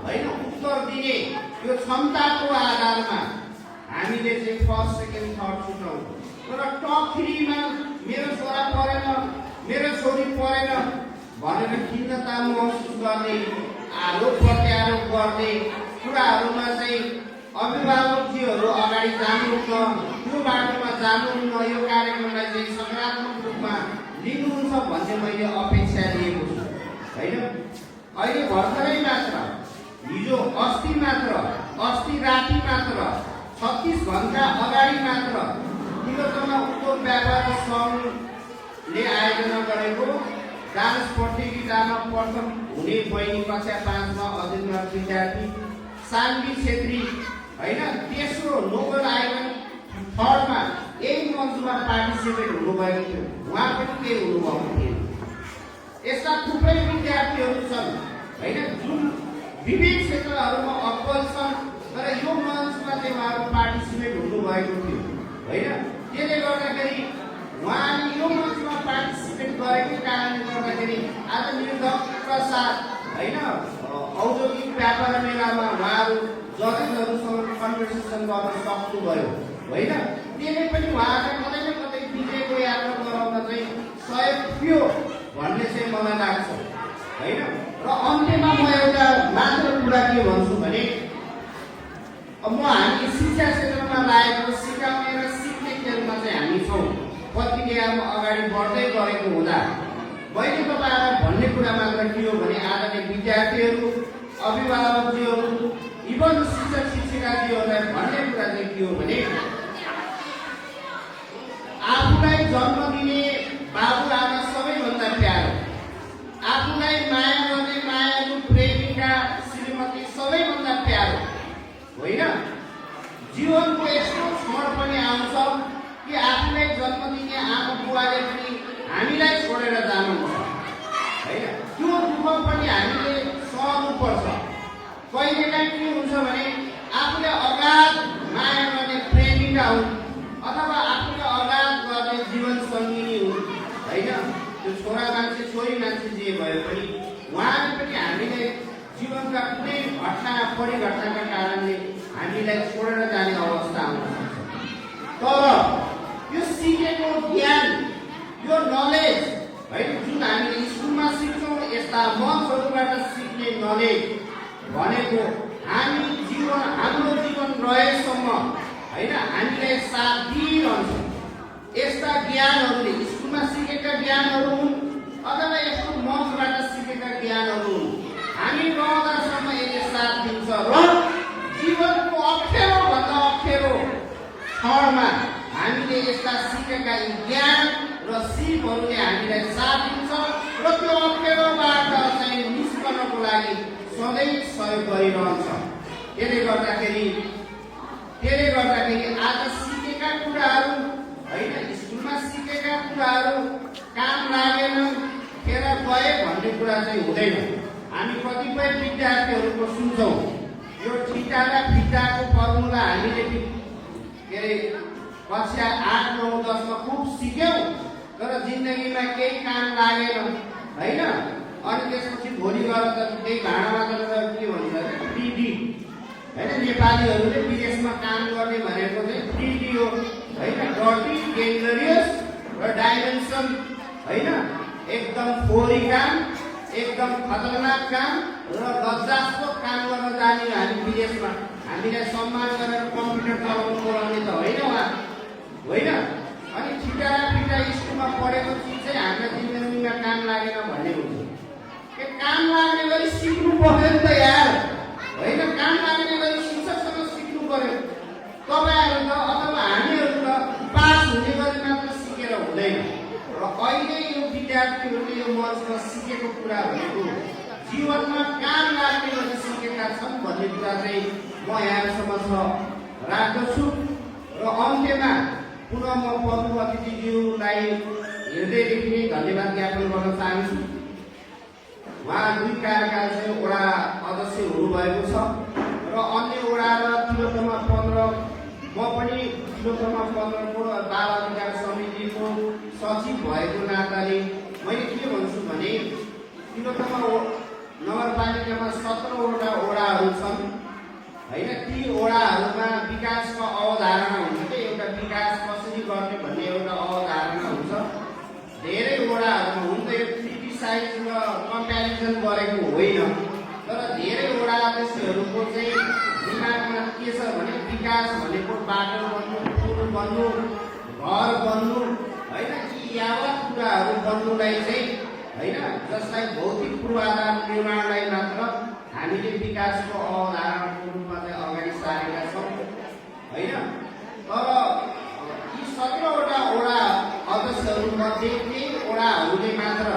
होइन उत्तर दिने त्यो क्षमताको आधारमा हामीले चाहिँ फर्स्ट सेकेन्ड थर्ड छुट्याउँछौँ। तर टप 3 मा मेरो छोरा परेन, मेरो छोरी परेन भनेर खिन्नता महसुस गर्ने, आरोप प्रत्यारोप गर्ने कुराहरूमा चाहिँ अभिभावकजीहरू अगाडि जानुहुन्न, त्यो बाटोमा जानुहुन्न, यो कार्यक्रमलाई चाहिँ सकारात्मक रूपमा लिनुहुन्छ भन्ने मैले अपेक्षा लिएको छु होइन। अहिले भर्खरै मात्र हिजो अस्ति राति मात्र 36 घण्टा अगाडि मात्र तिब्बतमा उद्योग व्यापार सङ्घले आयोजना गरेको डान्स प्रतियोगितामा प्रथम हुने बहिनी कक्षा 5 मा अध्ययनरत विद्यार्थी सान्वी छेत्री होइन तेस्रो नोबल आइकन थर्डमा यही मञ्चमा पार्टिसिपेट हुनुभएको थियो, उहाँ पनि केही हुनुभएको थियो। यस्ता थुप्रै विद्यार्थीहरू छन् होइन जुन विभिन्न क्षेत्रहरूमा अब्बल छन्, तर यो मञ्चमा चाहिँ उहाँहरू पार्टिसिपेट हुनुभएको थियो होइन। त्यसले गर्दाखेरि उहाँले यो मञ्चमा पार्टिसिपेट गरेको कारणले गर्दाखेरि आज निर्धक्कका साथ होइन औद्योगिक व्यापार मेलामा उहाँहरू जजेसहरूसँग कन्भर्सेसन गर्न सक्नुभयो होइन। त्यसले पनि उहाँलाई कतै न कतै विजयको यात्रा गराउन चाहिँ सहयोग थियो भन्ने चाहिँ मलाई लाग्छ होइन। र अन्त्यमा म एउटा मात्र कुरा के भन्छु भने अब हामी शिक्षा क्षेत्रमा लागेको सिकाउने र सिक्ने खेलमा चाहिँ हामी छौँ। प्रतिक्रियामा अगाडि बढ्दै गरेको हुँदा मैले तपाईँलाई भन्ने कुरा मात्र के हो भने आजका विद्यार्थीहरू, अभिभावकजीहरू, इभन शिक्षक शिक्षिकाजीहरूलाई भन्ने कुरा चाहिँ के हो भने आफूलाई जन्म दिने बाबुआमा सबैभन्दा प्यारो, आफूलाई माया गर्ने मायालु प्रेमिका श्रीमती सबैभन्दा प्यारो होइन। जीवनको यस्तो क्षण पनि आउँछ कि आफूलाई जन्म दिने आमा बुवाले पनि हामीलाई छोडेर जानुहुन्छ होइन। त्यो दुःख पनि हामीले सहनुपर्छ। कहिलेकाहीँ के हुन्छ भने आफूले अगाध माया गर्ने प्रेमिका हुन् अथवा आफूले अगाध गर्ने जीवन सङ्गिनी हुन् होइन। त्यो छोरा मान्छे छोरी मान्छे जे भए पनि उहाँले पनि हामीले जीवनका कुनै घटना परिघटनाका कारणले हामीलाई छोडेर जाने अवस्था आउन सक्छ। तर यो सिकेको ज्ञान, यो नलेज होइन जुन हामीले स्कुलमा सिक्छौँ, यस्ता मञ्चहरूबाट सिक्ने नलेज भनेको हाम्रो जीवन रहेसम्म होइन हामीलाई साथ दिइरहन्छ। यस्ता ज्ञानहरूले स्कुलमा सिकेका ज्ञानहरू हुन् अथवा यस्तो मञ्चबाट सिकेका ज्ञानहरू हुन्, हामी रहँदासम्म यसले साथ दिन्छ र जीवनको अप्ठ्यारोभन्दा अप्ठ्यारो क्षणमा हामीले यस्ता सिकेका ज्ञान र सिपहरूले हामीलाई साथ दिन्छ र त्यो अप्ठ्यारोबाट चाहिँ निस्कनको लागि सधैँ सहयोग गरिरहन्छ। त्यसले गर्दाखेरि आज सिकेका कुराहरू होइन स्कुलमा सिकेका कुराहरू काम लागेन खेर गए भन्ने कुरा चाहिँ हुँदैन। हामी कतिपय विद्यार्थीहरूको सुन्छौँ यो ठिटा र फिटाको फर्मुला हामीले के अरे कक्षा 8, 9, 10 मा खुब सिक्यौँ तर जिन्दगीमा केही काम लागेन होइन। अनि त्यसपछि भोलि गएर त त्यही भाँडामा गएर के भन्छ फ्रीडी होइन। नेपालीहरूले विदेशमा काम गर्ने भनेको चाहिँ फ्रीडी हो होइन। डर्टी, डेन्जरियस र डाइमेन्सन होइन, एकदम फोहोरी काम, एकदम खतरनाक काम र लज्जास्पद काम गर्न जाने हामी विदेशमा हामीलाई सम्मान गरेर कम्प्युटर चलाउनु बोलाउने त होइन उहाँ होइन। अनि छिटा फिटा स्कुलमा पढेको चिज चाहिँ हामीलाई जिन्दगीमा काम लागेन भन्ने हुन्छ। काम लाग्ने गरी सिक्नु पर्यो नि त यार होइन। काम लाग्ने गरी शिक्षकसँग सिक्नु पर्यो। तपाईँहरू त अथवा हामीहरू त पास हुने गरी मात्र सिकेर हुँदैन। र अहिले यो विद्यार्थीहरूले यो मञ्चमा सिकेको कुरा भनेको जीवनमा काम लाग्ने गरी सिकेका छन् भन्ने कुरा चाहिँ म यहाँसम्म छ। राख्दछु र अन्त्यमा पुनः म प्रमुख अतिथिज्यूलाई हृदयदेखि नै धन्यवाद ज्ञापन गर्न चाहन्छु। उहाँ 2 कार्यकाल चाहिँ वडा अध्यक्ष हुनुभएको छ र अन्य वडा र तिलोत्तमा 15 म पनि तिलोत्तमा 15 को बाल अधिकार समितिको सचिव भएको नाताले मैले के भन्छु भने तिलोत्तमा नगरपालिकामा 17 वटा वडाहरू छन् हैन। ती वडाहरूमा विकासको अवधारणा हुन्छ कि एउटा विकास कसरी गर्ने भन्ने एउटा अवधारणा हुन्छ। धेरै वडाहरूमा हुन त यो क्रिटिसाइज र कम्प्यारिजन गरेको होइन, तर धेरै वडा अध्यक्षहरूको चाहिँ दिमागमा के छ भने विकास भनेको बाटो बन्नु, पुल बन्नु, घर बन्नु हैन, यी यावत कुराहरू बन्नुलाई चाहिँ हैन, जसलाई भौतिक पूर्वाधार निर्माणलाई मात्र हामीले विकासको अवधारणाको रूपमा चाहिँ अगाडि सारेका छौँ हैन। तर यी 17 वटा वडा अध्यक्षहरूमध्ये केही वडाहरूले मात्र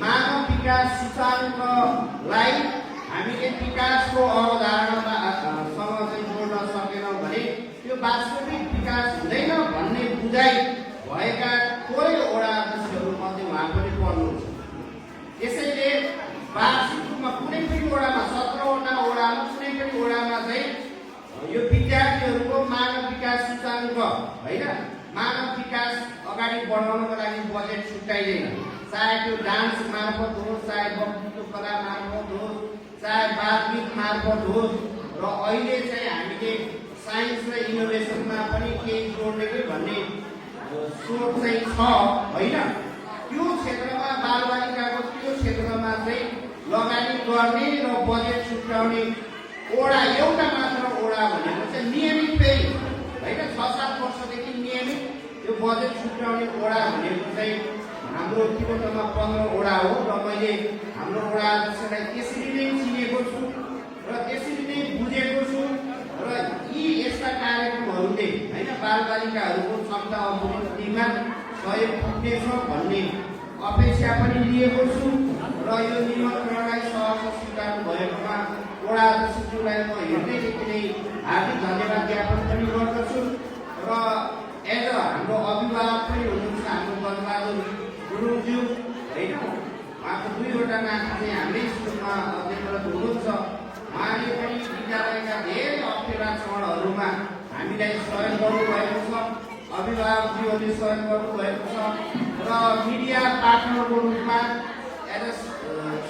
मानव विकास सूचाङ्कलाई हामीले विकासको अवधारणासँग चाहिँ जोड्न सकेनौँ भने त्यो वास्तविक विकास हुँदैन भन्ने बुझाइ भएका कोही वडा अध्यक्षहरूमध्ये उहाँ पनि पर्नुहुन्छ। त्यसैले वार्षिक रूपमा कुनै पनि वडामा 17 वटा वडामा कुनै पनि वडामा चाहिँ यो विद्यार्थीहरूको मानव विकास सूचाङ्क हैन, मानव विकास अगाडि बढाउनको लागि बजेट छुट्याइदैन। चाहे त्यो डान्स मार्फत होस्, चाहे वक्तृत्व कला मार्फत होस्, चाहे बालगीत मार्फत होस्, र अहिले चाहिँ हामीले साइन्स र इनोभेसनमा पनि केही जोड्ने कि भन्ने सोच चाहिँ छ हैन। त्यो क्षेत्रमा बालबालिकाको त्यो क्षेत्रमा चाहिँ लगानी गर्ने र बजेट छुट्याउने वडा एउटा मात्र वडा भनेको चाहिँ नियमित फेरि हैन 6-7 वर्षदेखि नियमित यो बजेट छुट्याउने वडा भनेको चाहिँ हाम्रो तिब्बतमा 15 वडा हो। र मैले हाम्रो वडा अध्यक्षलाई त्यसरी नै चिनेको छु र त्यसरी नै बुझेको छु र यी यस्ता कार्यक्रमहरूले हैन बालबालिकाहरूको क्षमता अभिवृद्धिमा सहयोग पुग्नेछ भन्ने अपेक्षा पनि लिएको छु र यो निमन्त्रणलाई सहर्ष स्वीकार्नु भएकोमा वडा अध्यक्षज्यूलाई म हृदयदेखि नै हार्दिक धन्यवाद ज्ञापन पनि गर्दछु। र एज हाम्रो अभिभावक पनि हुनुहुन्छ हाम्रो बलबहादुर गुरुङज्यू हैन, उहाँको 2 वटा नाति चाहिँ हाम्रै स्कुलमा अध्ययनरत हुनुहुन्छ। उहाँले पनि विद्यालयका धेरै अप्ठ्यारा क्षणहरूमा हामीलाई सहयोग गर्नुभएको छ, अभिभावकज्यूहरूले सहयोग गर्नुभएको छ र मिडिया पार्टनरको रूपमा एज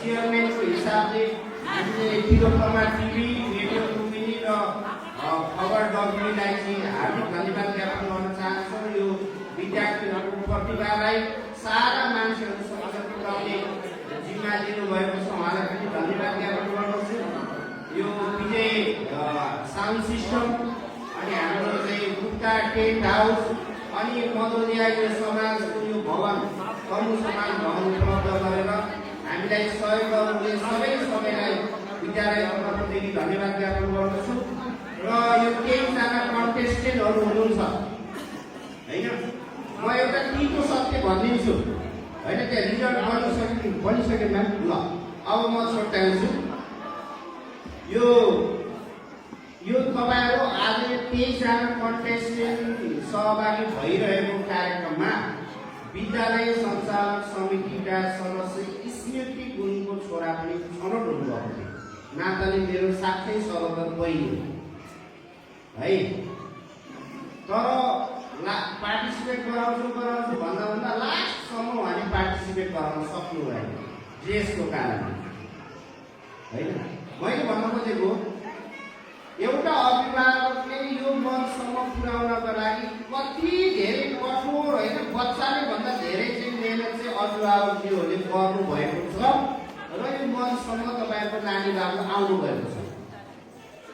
चेयरम्यानको हिसाबले हामीले तिलोत्तमा टिभी, रेडियो लुम्बिनी र खबर डब्ल्युलाई चाहिँ हार्दिक धन्यवाद ज्ञापन गर्न चाहन्छौँ। यो विद्यार्थीहरूको प्रतिभालाई सारा मान्छेहरूसँग पुर्याउने जिम्मा लिनुभएको छ, उहाँलाई पनि धन्यवाद ज्ञापन गर्दछु। यो विजय साउन्ड सिस्टम अनि हाम्रो चाहिँ गुप्ता टेन्ट हाउस अनि मधोलिया यो समाजको यो भवन समूह समाज भवन उपलब्ध गरेर हामीलाई सहयोग गर्नुहुने सबैलाई विद्यालय तर्फदेखि धन्यवाद ज्ञापन गर्दछु। र यो 3जना कन्टेस्टेन्टहरू हुनुहुन्छ हैन, म एउटा टीको सत्य भनिदिन्छु हैन, त्यहाँ रिजल्ट बनिसके म्याम। ल अब म छोटाउँछु यो तपाईहरु आज 23जना कन्टेस्टेन्ट सहभागी भइरहेको कार्यक्रममा विद्यालय सञ्चालक समितिका सदस्य स्मृति गुरुङको छोरा पनि छनौट हुनुभएको थियो। नाताले मेरो साथै सरोदर बहिनी है, तर पार्टिसिपेट गराउँछु भन्दा लास्टसम्म उहाँले पार्टिसिपेट गराउन सक्नु भएन ड्रेसको कारणले हैन। मैले भन्न खोजेको एउटा अभिभावकले यो मनसम्म पुर्याउनका लागि कति धेरै कठोर होइन, बच्चाले भन्दा धेरै चाहिँ मेहनत चाहिँ अभिभावकहरूले गर्नु भएको छ र यो मनसम्म तपाईँको नानी बाबु आउनु भएको छ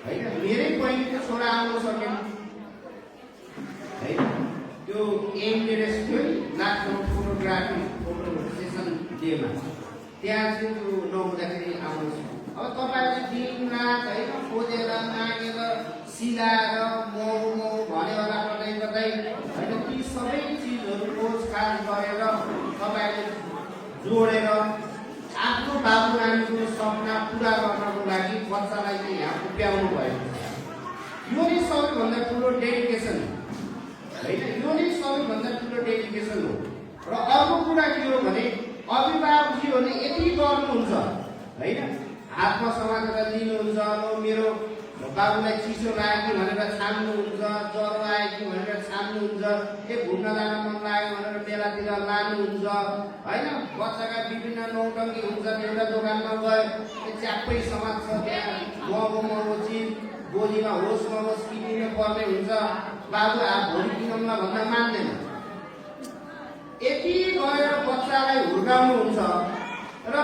हैन। मेरै बहिनीको छोरा आउनु सकेन हैन, त्यो एमएलएस थियो नि लास्ट फोटोग्राफी फोटो सेसन डेमा, त्यहाँ चाहिँ त्यो नहुँदाखेरि आउनु छ। अब तपाईँले दिन रात होइन खोजेर मागेर सिलाएर मौ भनेर कतै होइन ती सबै चिजहरू खोजखाज गरेर तपाईँले जोडेर आफ्नो बाबु नानीको सपना पुरा गर्नको लागि बच्चालाई चाहिँ यहाँ पुर्याउनु भएको छ यो नै सबैभन्दा ठुलो डेडिकेसन होइन, यो नै सबैभन्दा ठुलो डेडिकेसन हो। र अर्को कुरा के हो भने अभिभावकजीहरूले यति गर्नुहुन्छ होइन, हातमा समातेर लिनुहुन्छ, मेरो बाबुलाई चिसो लाग्यो कि भनेर छान्नुहुन्छ, ज्वरो आयो कि भनेर छान्नुहुन्छ, घुम्न जान मन लाग्यो भनेर मेलातिर लानुहुन्छ होइन। बच्चाका विभिन्न नौटङ्की हुन्छ, एउटा दोकानमा गयो च्याप्पै समात्छ, त्यहाँ महँगो चिज गोलीमा होस् नहोस् किनिनु पर्ने हुन्छ, बाबु भोलि किनौँला भन्दा मान्दैन। यति गएर बच्चालाई हुर्काउनुहुन्छ र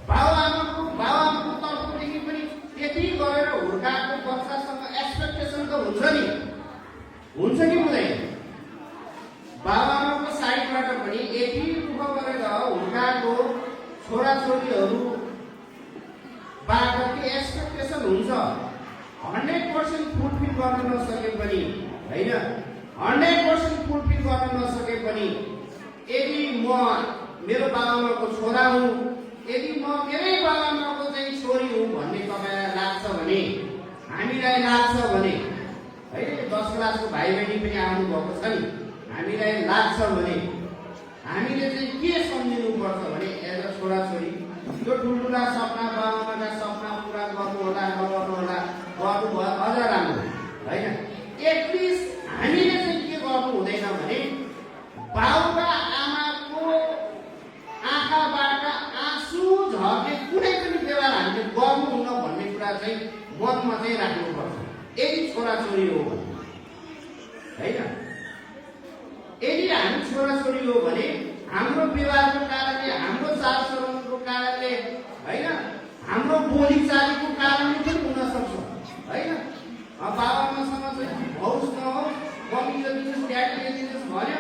बाबुआमाको तर्फदेखि पनि त्यति गरेर हुर्काएको बच्चासँग एक्सपेक्टेसन त हुन्छ नि, हुन्छ कि हुँदैन? बाबुआमाको साइडबाट पनि यति दुःख गरेर हुर्काएको छोराछोरीहरूबाट के एक्सपेक्टेसन हुन्छ। 100% फुलफिल गर्न नसके पनि होइन, 100% फुलफिल गर्न नसके पनि यदि म मेरो बाबुआमाको छोरा हुँ, यदि म मेरै बाबुआमाको चाहिँ छोरी हुँ भन्ने तपाईँलाई लाग्छ भने, हामीलाई लाग्छ भने है, 10 क्लासको भाइ बहिनी पनि आउनुभएको छ नि, हामीलाई लाग्छ भने हामीले चाहिँ के सम्झिनुपर्छ भने एज अ छोराछोरी यो ठुल्ठुला सपना बाबुआमाका सपना पुरा गर्नु होला नगर्नु होला, गर्नुभयो अझ राम्रो होइन। एटलिस्ट हामीले चाहिँ के गर्नु हुँदैन भने बाबुका आमाको आँखाबाट आँसु झर्ने कुनै पनि व्यवहार हामीले गर्नुहुन्न भन्ने कुरा चाहिँ मनमा चाहिँ राख्नुपर्छ यदि छोराछोरी हो भने होइन। यदि हामी छोराछोरी हो भने हाम्रो व्यवहारको कारणले, हाम्रो चालचलनको कारणले होइन, हाम्रो बोलीचालीको कारणले पनि हुन सक्छ होइन। बाबाआमासँग चाहिँ होस् नहोस्, मम्मी यो दिनुहोस् ड्याडी यो दिनुहोस् भन्यो,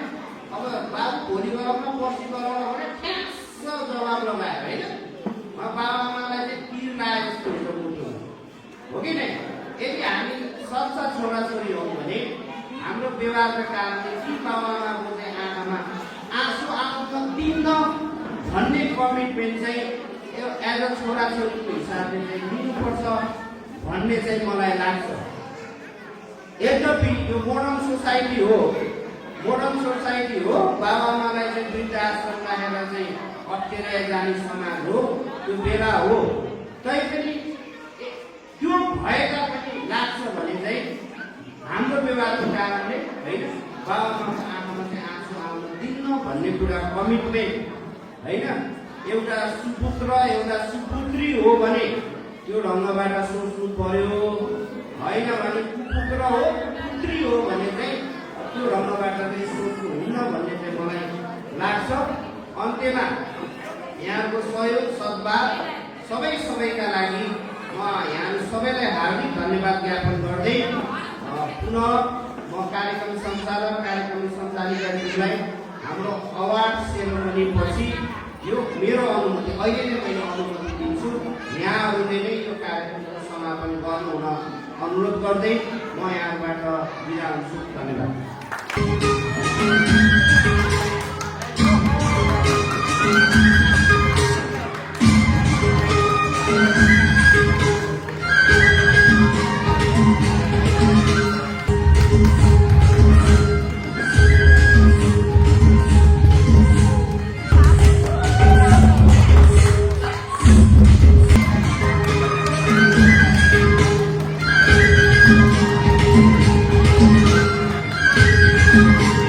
अब बाबु भोलि गराउन पर्सि गराउन भने ठ्याक्स जवाब लगायो होइन। बाबाआमालाई चाहिँ पिर लाग्यो जस्तो हुन्छ बुझ्नु हो कि नै। यदि हामी सच्चा छोराछोरी हौँ भने हाम्रो व्यवहारका कारणले ती बाबाआमाको चाहिँ आँखामा आँसु आउन दिन्न भन्ने कमिटमेन्ट चाहिँ एज अ छोराछोरीको हिसाबले चाहिँ लिनुपर्छ भन्ने चाहिँ मलाई लाग्छ। यद्यपि यो मोडर्न सोसाइटी हो, बाबाआमालाई चाहिँ वृद्धाश्रम राखेर चाहिँ अटेर जाने समाज हो, त्यो बेला हो। तैपनि त्यो भए तापनि लाग्छ भने चाहिँ हाम्रो व्यवहारको कारणले होइन बाबाआमाको आँखामा चाहिँ आँसु आउन दिन्न भन्ने कुरा कमिटमेन्ट होइन। एउटा सुपुत्र एउटा सुपुत्री हो भने त्यो ढङ्गबाट सोच्नु पर्यो होइन भने कुपुत्र हो पुत्री हो भने चाहिँ त्यो ढङ्गबाट चाहिँ सोच्नु हुन्न भन्ने चाहिँ मलाई लाग्छ। अन्त्यमा यहाँको सहयोग सद्भाव सबैका लागि म यहाँ सबैलाई हार्दिक धन्यवाद ज्ञापन गर्दै पुनः म कार्यक्रम सञ्चालिकालाई हाम्रो अवार्ड सेरेमनी पछि यो मेरो अनुमति अहिले नै मैले अनुमति दिन्छु, यहाँहरूले नै यो कार्यक्रमको समापन गर्नु हुन अनुरोध गर्दै म यहाँबाट बिदा हुन्छु। धन्यवाद। Thank you.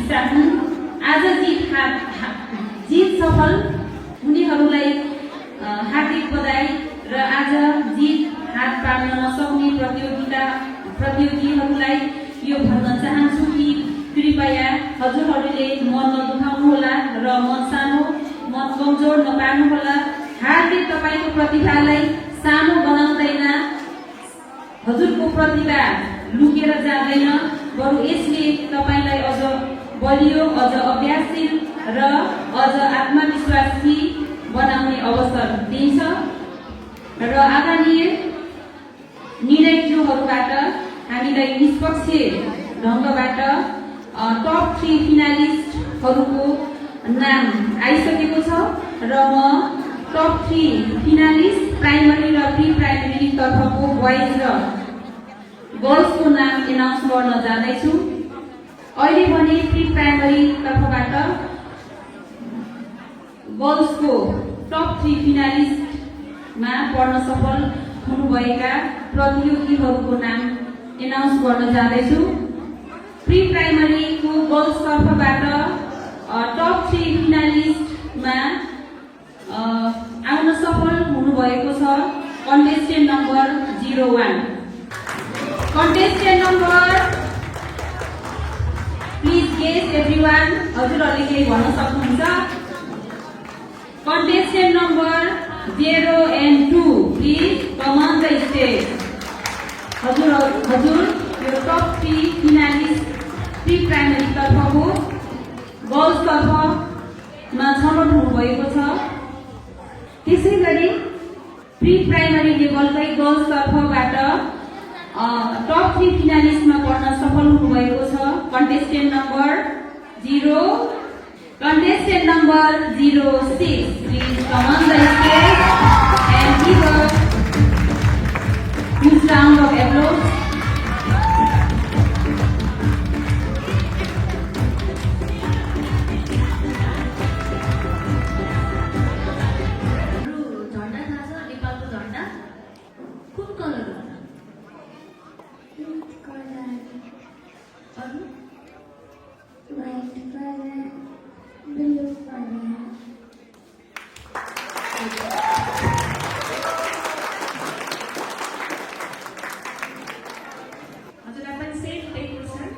चाहन्। आज जित सफल हुनेहरूलाई हार्दिक बधाई र आज जित हात पार्न नसक्ने प्रतियोगीहरूलाई यो भन्न चाहन्छु कि कृपया हजुरहरूले मन नदुखाउनुहोला र मन कमजोर नपार्नुहोला। हारले तपाईँको प्रतिभालाई सानो बनाउँदैन, हजुरको प्रतिभा लुकेर जाँदैन, बरु यसले तपाईँलाई अझ बलियो, अझ अभ्यासशील र अझ आत्मविश्वासी बनाउने अवसर दिन्छ र आगामी निर्णयहरूबाट हामीलाई निष्पक्ष ढङ्गबाट टप 3 फिनालिस्टहरूको नाम आइसकेको छ र म टप 3 फिनालिस्ट प्राइमरी र प्री प्राइमरी तर्फको बोइज र गर्ल्सको नाम एनाउन्स गर्न जाँदैछु। अहिले भने प्री प्राइमरी तर्फबाट गर्ल्सको टप 3 फिनालिस्टमा पर्न सफल हुनुभएका प्रतियोगीहरूको नाम एनाउन्स गर्न जाँदैछु। प्री प्राइमरीको गर्ल्स तर्फबाट टप 3 फिनालिस्टमा आउन सफल हुनुभएको छ contestant number 01। Contestant number, please guess everyone, हजुरहरूले केही भन्न सक्नुहुन्छ? Contestant number 0 and 2, please come on the stage. हजुर यो टप 3 फिनालिस्ट प्री प्राइमरी तर्फको गर्ल्स तर्फमा छनौट हुनुभएको छ। त्यसै गरी प्री प्राइमरी लेभलकै गर्ल्स तर्फबाट टप 3 फिनालिस्टमा पर्न सफल हुनुभएको छ contestant number 0, contestant number 06, please come on the stage and give a huge round of applause. झन्डा थाहा छ नेपालको झन्डा कुन कलर हो? Pink color, अरू white color, blue color. हजुरलाई पनि सेम त्यही क्वेसन।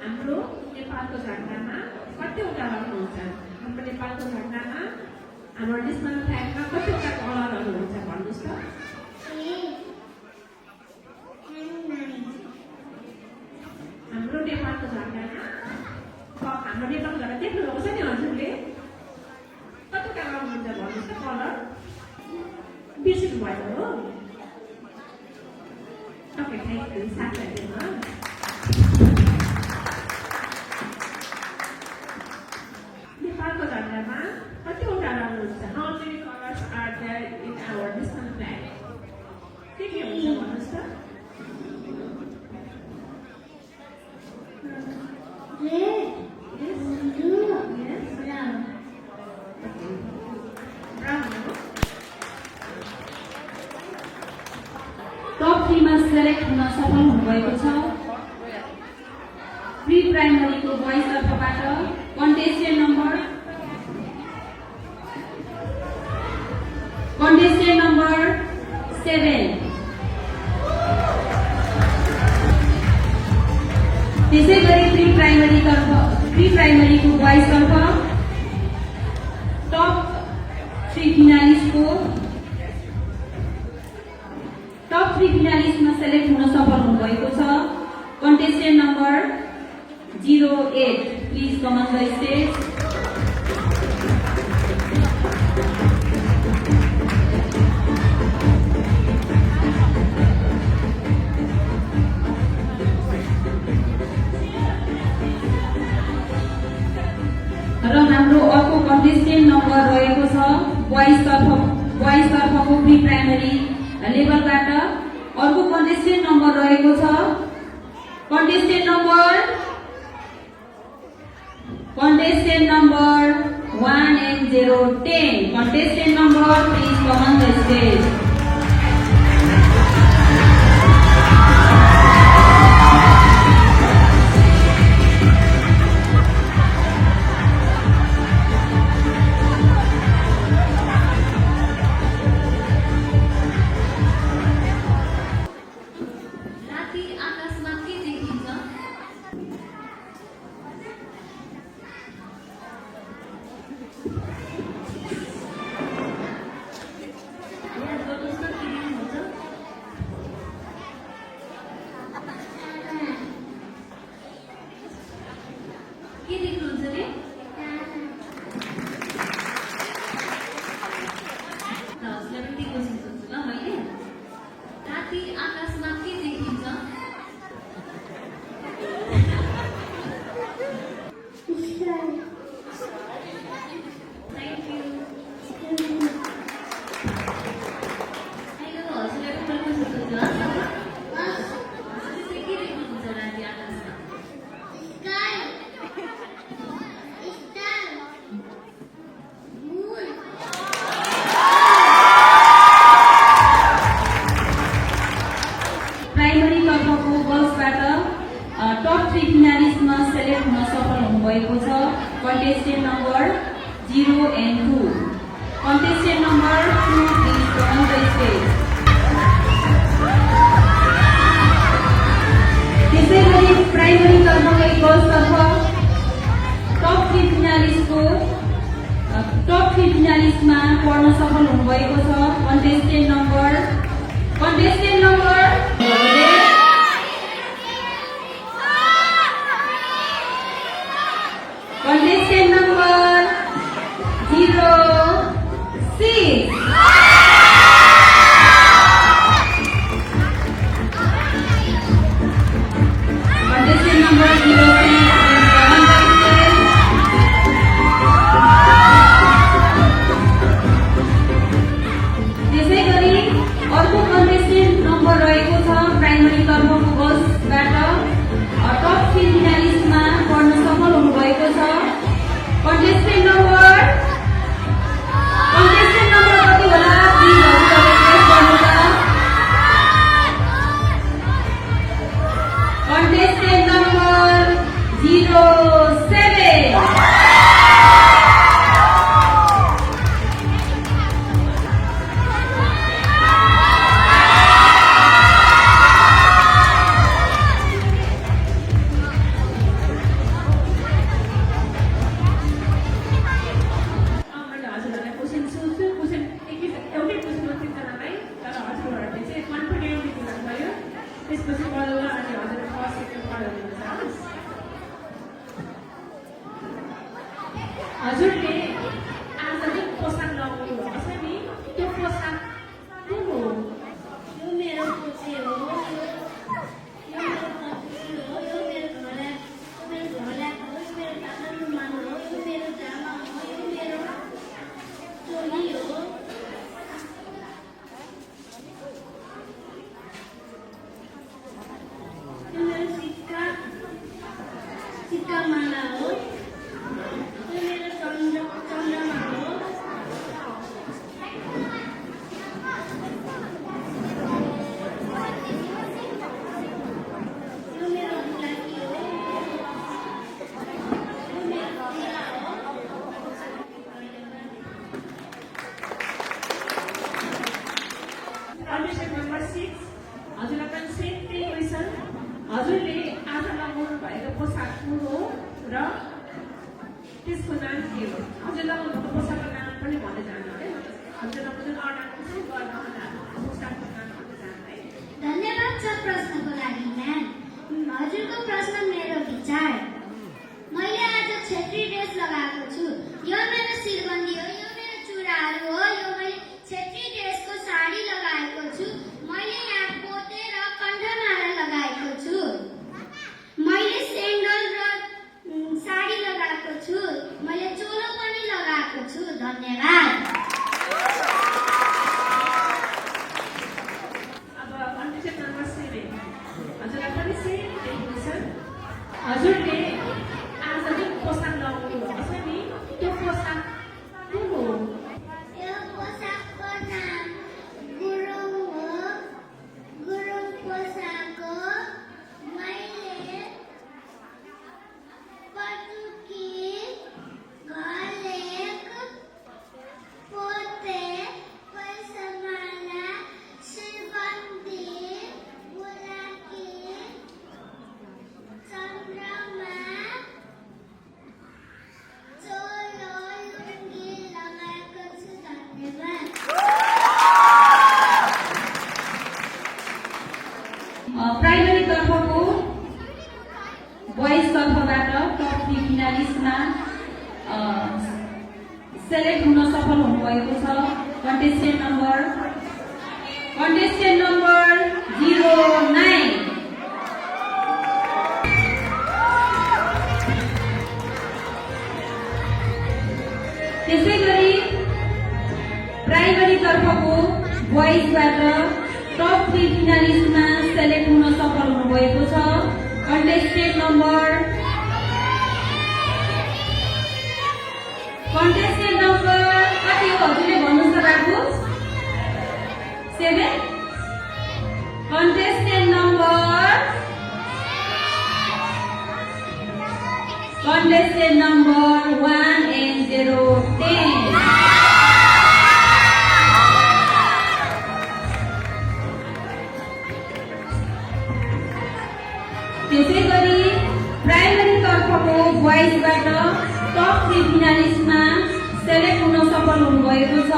हाम्रो नेपालको झन्डामा कतिवटा रङ हुन्छ? हाम्रो नेपालको झन्डामा, हाम्रो नेसनल फ्ल्यागमा कतिवटा कलरहरू हुन्छ भन्नुहोस् त? 3 and 9. हाम्रो नेपालको झन्डामा हाम्रो नेपालको झन्डा देख्नुभएको छ नि हजुरले? कतिवटा रङ हुन्छ भन्नुहोस् त कलर? बिर्सिनु भयो हो? ओके, थ्याङ्क यू साथीहरूमा। नेपालको झन्डामा कतिवटा रङ हुन्छ? How many colours are there in our national flag? के हुन्छ भन्नुहोस् त? Red, Yes, blue, yes, brown. brown हो? टप 3 मा सेलेक्ट हुन सफल हुनुभएको छ प्री प्राइमरीको बोइज तर्फबाट कन्टेस्टेन्ट नम्बर 7। त्यसै गरी प्री प्राइमरीको बोइज तर्फ टप 3 फिनालिस्टमा सेलेक्ट हुन सफल हुनुभएको छ contestant number 08, please come on the stage. र हाम्रो अर्को कन्टेस्टेन्ट नम्बर रहेको छ बोइज तर्फको प्री प्राइमरी लेभलबाट अर्को कन्टेस्टेन्ट नम्बर रहेको छ contestant number 1 and 0, 10। Contestant number, please come on the stage. Top 3 फिनालिस्टमा सेलेक्ट हुन सफल हुनुभएको छ contestant number 0 and 2. Contestant number 2 is on the stage. त्यसै गरी प्राइमरी तर्फको एक गर्लतर्फ टप 3 फिनालिस्टमा पढ्न सफल हुनुभएको छ contestant number Contestant number 06. Contestant number 06 is on the stage. त्यसै गरी अर्को कन्टेस्टेन्ट नम्बर रहेको छ प्राइमरी तर्फको गर्ल्सबाट टप 3 फिनालिस्टमा पढ्न सफल हुनुभएको छ कन्टेस्टेन्ट नम्बर कति होला प्लिज हजुरहरूले प्रेस गर्नुहोला कन्टेस्टेन्ट नम्बर 07. हजुरले आज जुन पोसाक लगाउनु भएको छ नि त्यो पोसाक के हो? यो मेरो पोसे हो, यो मेरो कपडा हो, यो मेरो घोला हो, यो मेरो पातलो रुमाल हो, यो मेरो जामा हो, यो मेरो चोली हो। यो मेरो सिक्का माला हो, यो मेरो चन्द्रमा हो। यो मेरो बुलाकी हो, यो मेरो तिला हो। कन्डिसन नम्बर 6 हजुरलाई पनि सेम त्यही क्वेसन हजुरले आज लगाउनु भएको पोसाक कुन हो र त्यसको नाम के हो? हजुर लगाउनु भएको पोसाकको नाम पनि भन्दै जानु है हजुर जुन अर्डर कसरी गर्न होला पोसाकको नाम भन्दै जानु है। धन्यवाद छ प्रश्नको लागि म्याम। हजुरको प्रश्न मेरो विचार। मैले आज क्षेत्रीय ड्रेस लगाएको छु। यो मेरो शिरबन्दी हो, यो मेरो चुराहरू हो, यो मैले क्षेत्रीय ड्रेसको साडी लगाएको छु। मैले यहाँ पोते र कण्ठमाला लगाएको छु। मैले सेन्डल र साडी लगाएको छु। मैले चोलो पनि लगाएको छु। धन्यवाद। अब कन्डिसन नम्बर 7 हजुरलाई पनि सेम त्यही क्वेसन हजुरले आज जुन पोसाक लगाउनु भएको छ नि त्यो पोसाक कुन हो? यो पोसाकको नाम गुरुङ हो। गुरुङ पोसाक हो। मैले पटुकी, घलेक, पोते, पैसामाला, शिरबन्दी, बुलाकी, चन्द्रमा, चोलो, लुङ्गी लगाएको छु। धन्यवाद। प्राइमरी तर्फको बोइज तर्फबाट टप 3 फिनालिस्टमा सेलेक्ट हुन सफल हुनुभएको छ कन्टेस्टेन्ट नम्बर 09. त्यसै गरी प्राइमरी तर्फको बोइजबाट टप 3 फिनालिस्टमा सेलेक्ट हुन सफल हुनुभएको छ कन्टेस्टेन्ट नम्बर कति हो हजुरले भन्नुहोस् त राखु 7. Contestant number contestant number 1 and 0, 10. त्यसै गरी प्राइमेरी तर्फको बोइजबाट टप 3 फिनालिस्टमा सेलेक्ट हुन सफल हुनुभएको छ।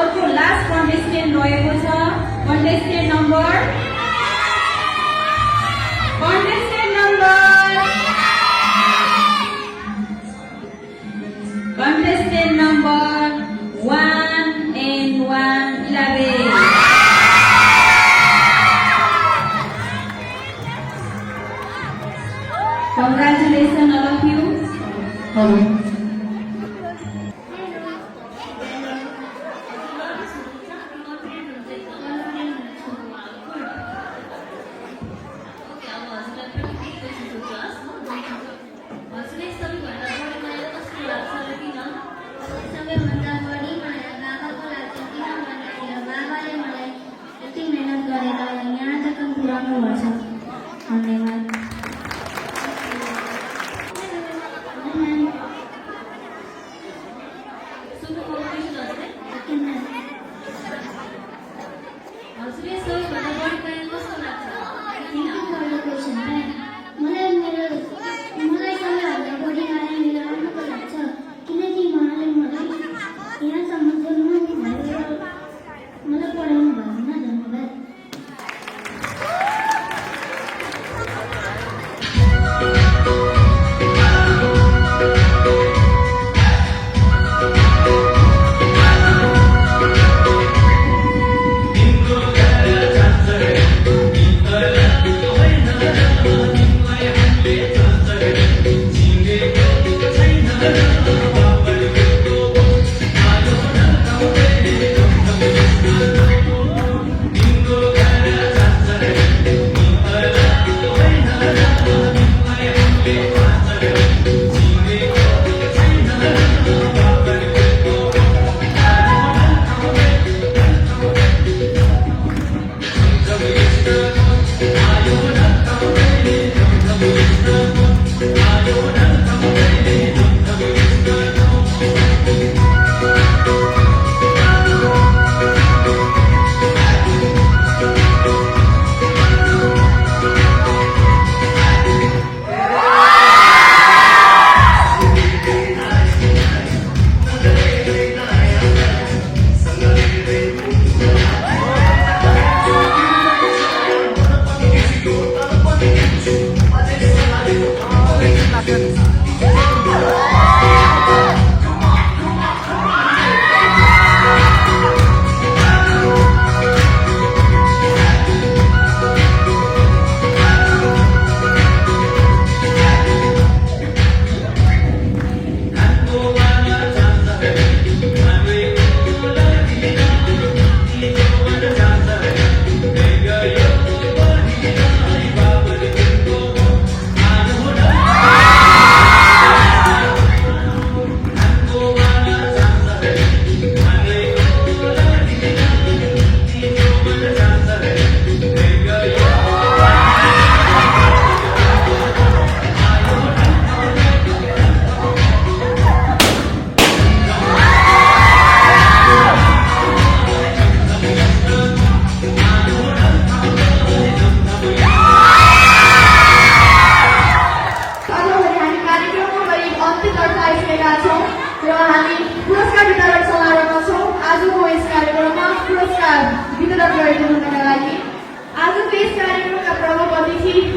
अर्को लास्ट कन्टेस्टेन्ट रहेको छ contestant number 1 and 111. Congratulations all of you. Hello. सबैभन्दा बढी माया बाबाको लाग्छ किनभने बाबाले मलाई यति मेहनत गरेर यहाँ तक पुर्याउनु भएको छ। धन्यवाद। हजुरले सबैभन्दा बढी माया कस्तो लाग्छ? मलाई सबैभन्दा बढी माया मेरो आमाको लाग्छ किनकि उहाँले मलाई यहाँसम्म पुर्याउनु भयो र मलाई पढाउनु भयो। धन्यवाद।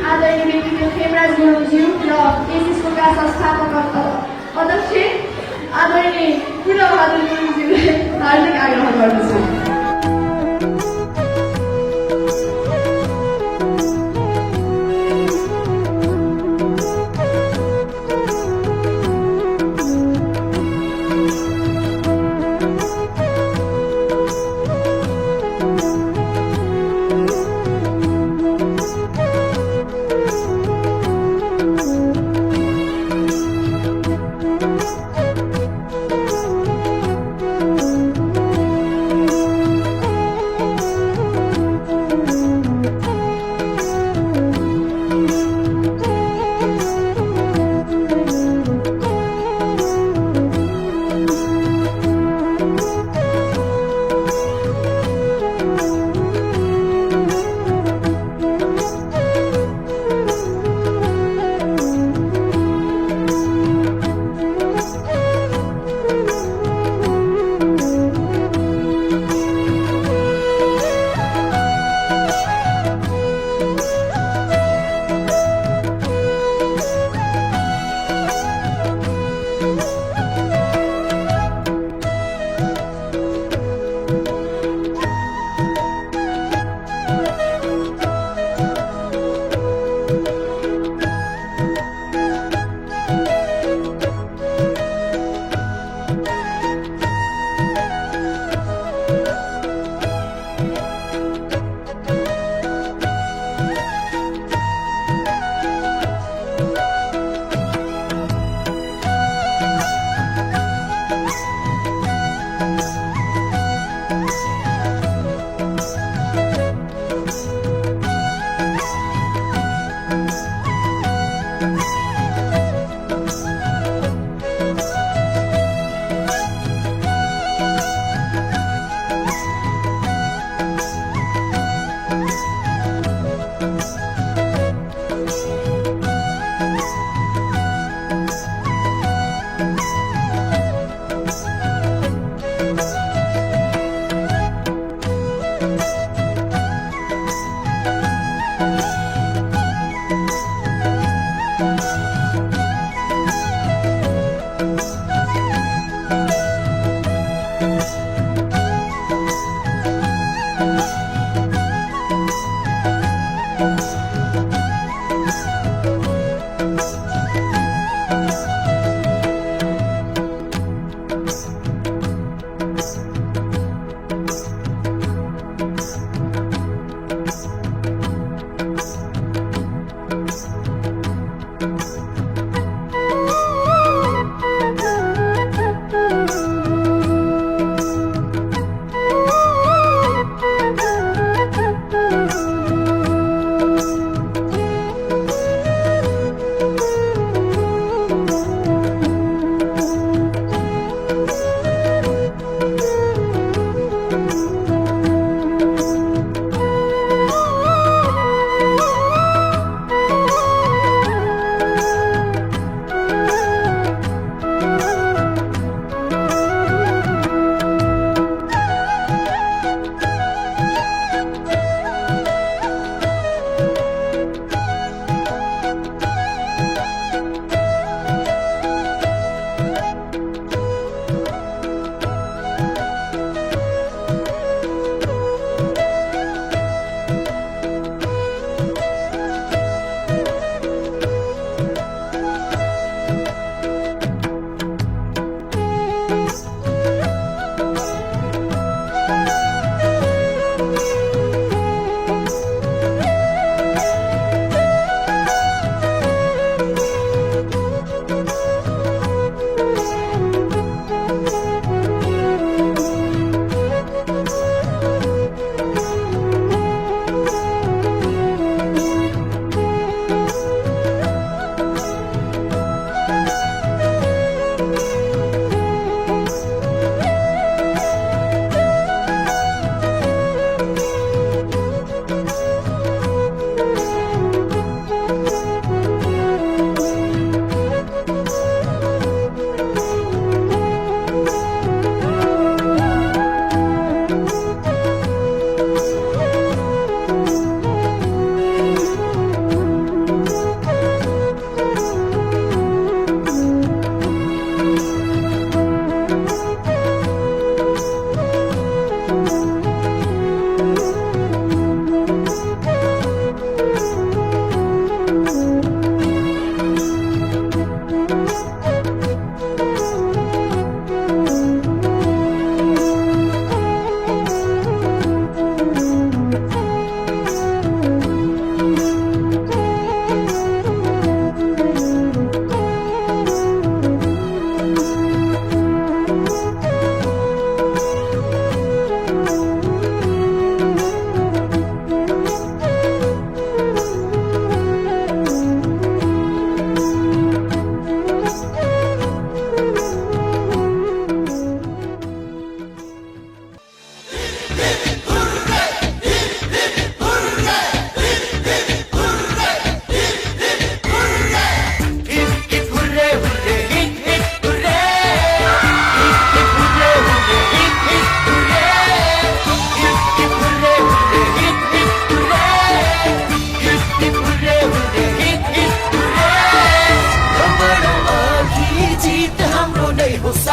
आदरणीय व्यक्तित्व खेमराज गुरुज्यू र यस स्कुलका संस्थापक अध्यक्ष आदरणीय फुलबहादुर गुरुज्यूलाई हार्दिक आग्रह गर्दछु।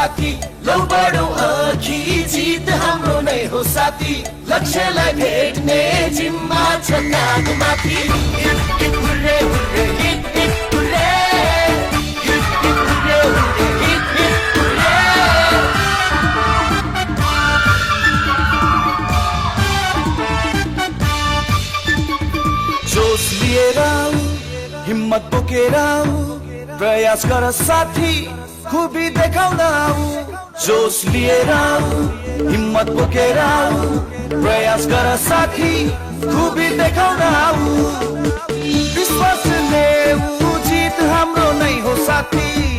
साथी लौ बढौँ अघि जित हाम्रो नै हो साथी लक्ष्यलाई भेट्ने जिम्मा छ काँधमाथि hip hip hurray hurray hip hip hurray hip hip hurray hurray hip hip hurray जोश लिएर हिम्मत बोकेर प्रयास गर साथी खुबी देखाउन जोश लिएर हिम्मत बोकेर प्रयास गर साथी खुबी देखाउन विश्वासले जित हाम्रो नै हो साथी